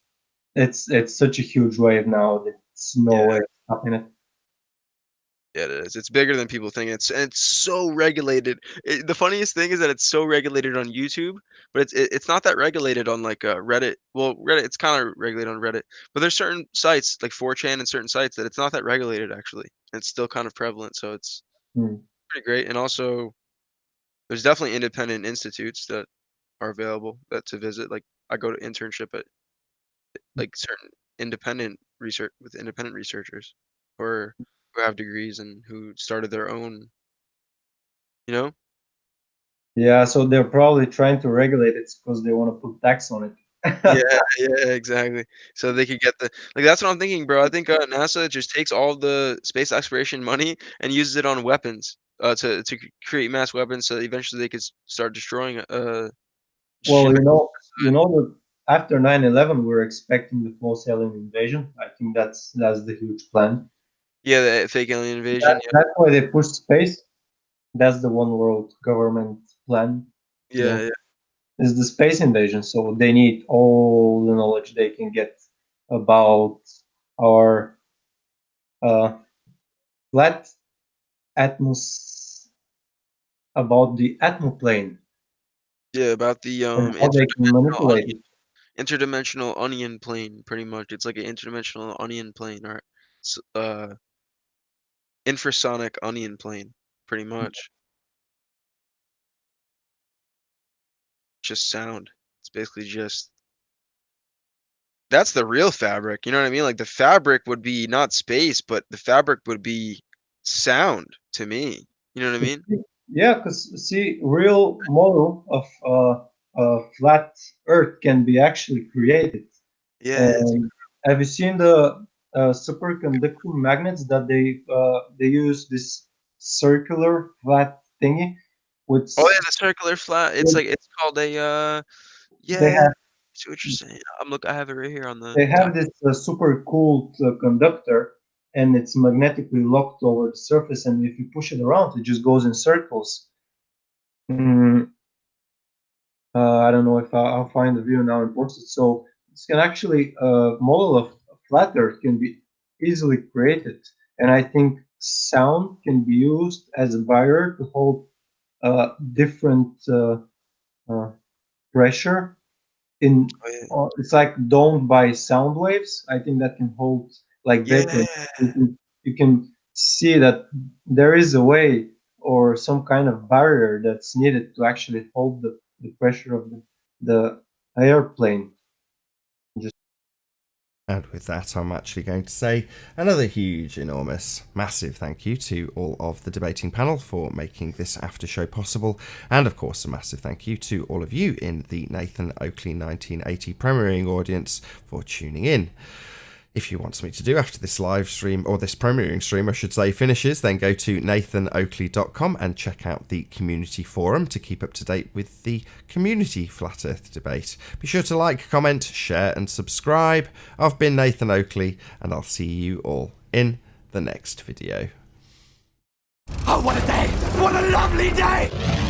It's such a huge wave now that it's no way stopping it. yeah, it is. It's bigger than people think. It's so regulated. The funniest thing is that it's so regulated on YouTube, but it's not that regulated on like Reddit. Well, Reddit it's kind of regulated on Reddit, but there's certain sites like 4chan and certain sites that it's not that regulated actually. And it's still kind of prevalent, so it's pretty great. And also, there's definitely independent institutes that are available to visit. Like I go to internship at like certain independent research with independent researchers, or who have degrees and who started their own. You know? Yeah, so they're probably trying to regulate it because they want to put tax on it. Yeah, exactly. So they could get like that's what I'm thinking, bro. I think NASA just takes all the space exploration money and uses it on weapons, to create mass weapons, so eventually they could start destroying. Well, Shit. you know that after 9/11, we're expecting the false alien invasion. I think that's the huge plan. Yeah, the fake alien invasion. Yeah, That's why they push space. That's the one world government plan. yeah. Is the space invasion. So they need all the knowledge they can get about our flat about the atmoplane. Yeah, about the And how they can manipulate it. interdimensional onion plane, pretty much. It's like an interdimensional onion plane, or infrasonic onion plane, pretty much. Just sound. It's basically just that's the real fabric. You know what I mean? Like the fabric would be not space, but the fabric would be sound to me. You know what I mean? Yeah, because see, real model of flat Earth can be actually created. Yeah. And have you seen the superconducting magnets that they use this circular flat thingy with? Oh yeah, the circular flat. It's like it's called a They yeah. have See what you're saying. I have it right here on the they have this super cooled conductor, and it's magnetically locked over the surface. And if you push it around, it just goes in circles. I don't know if I'll find the video now and post it. So this can actually model of flat Earth can be easily created, and I think sound can be used as a barrier to hold different pressure in. It's like domed by sound waves. I think that can hold like better. You can see that there is a way or some kind of barrier that's needed to actually hold the pressure of the airplane. And with that, I'm actually going to say another huge, enormous, massive thank you to all of the debating panel for making this after show possible. And of course, a massive thank you to all of you in the Nathan Oakley 1980 premiering audience for tuning in. If you want me to do after this live stream, or this premiering stream, I should say, finishes, then go to nathanoakley.com and check out the community forum to keep up to date with the community Flat Earth debate. Be sure to like, comment, share and subscribe. I've been Nathan Oakley, and I'll see you all in the next video. Oh, what a day! What a lovely day!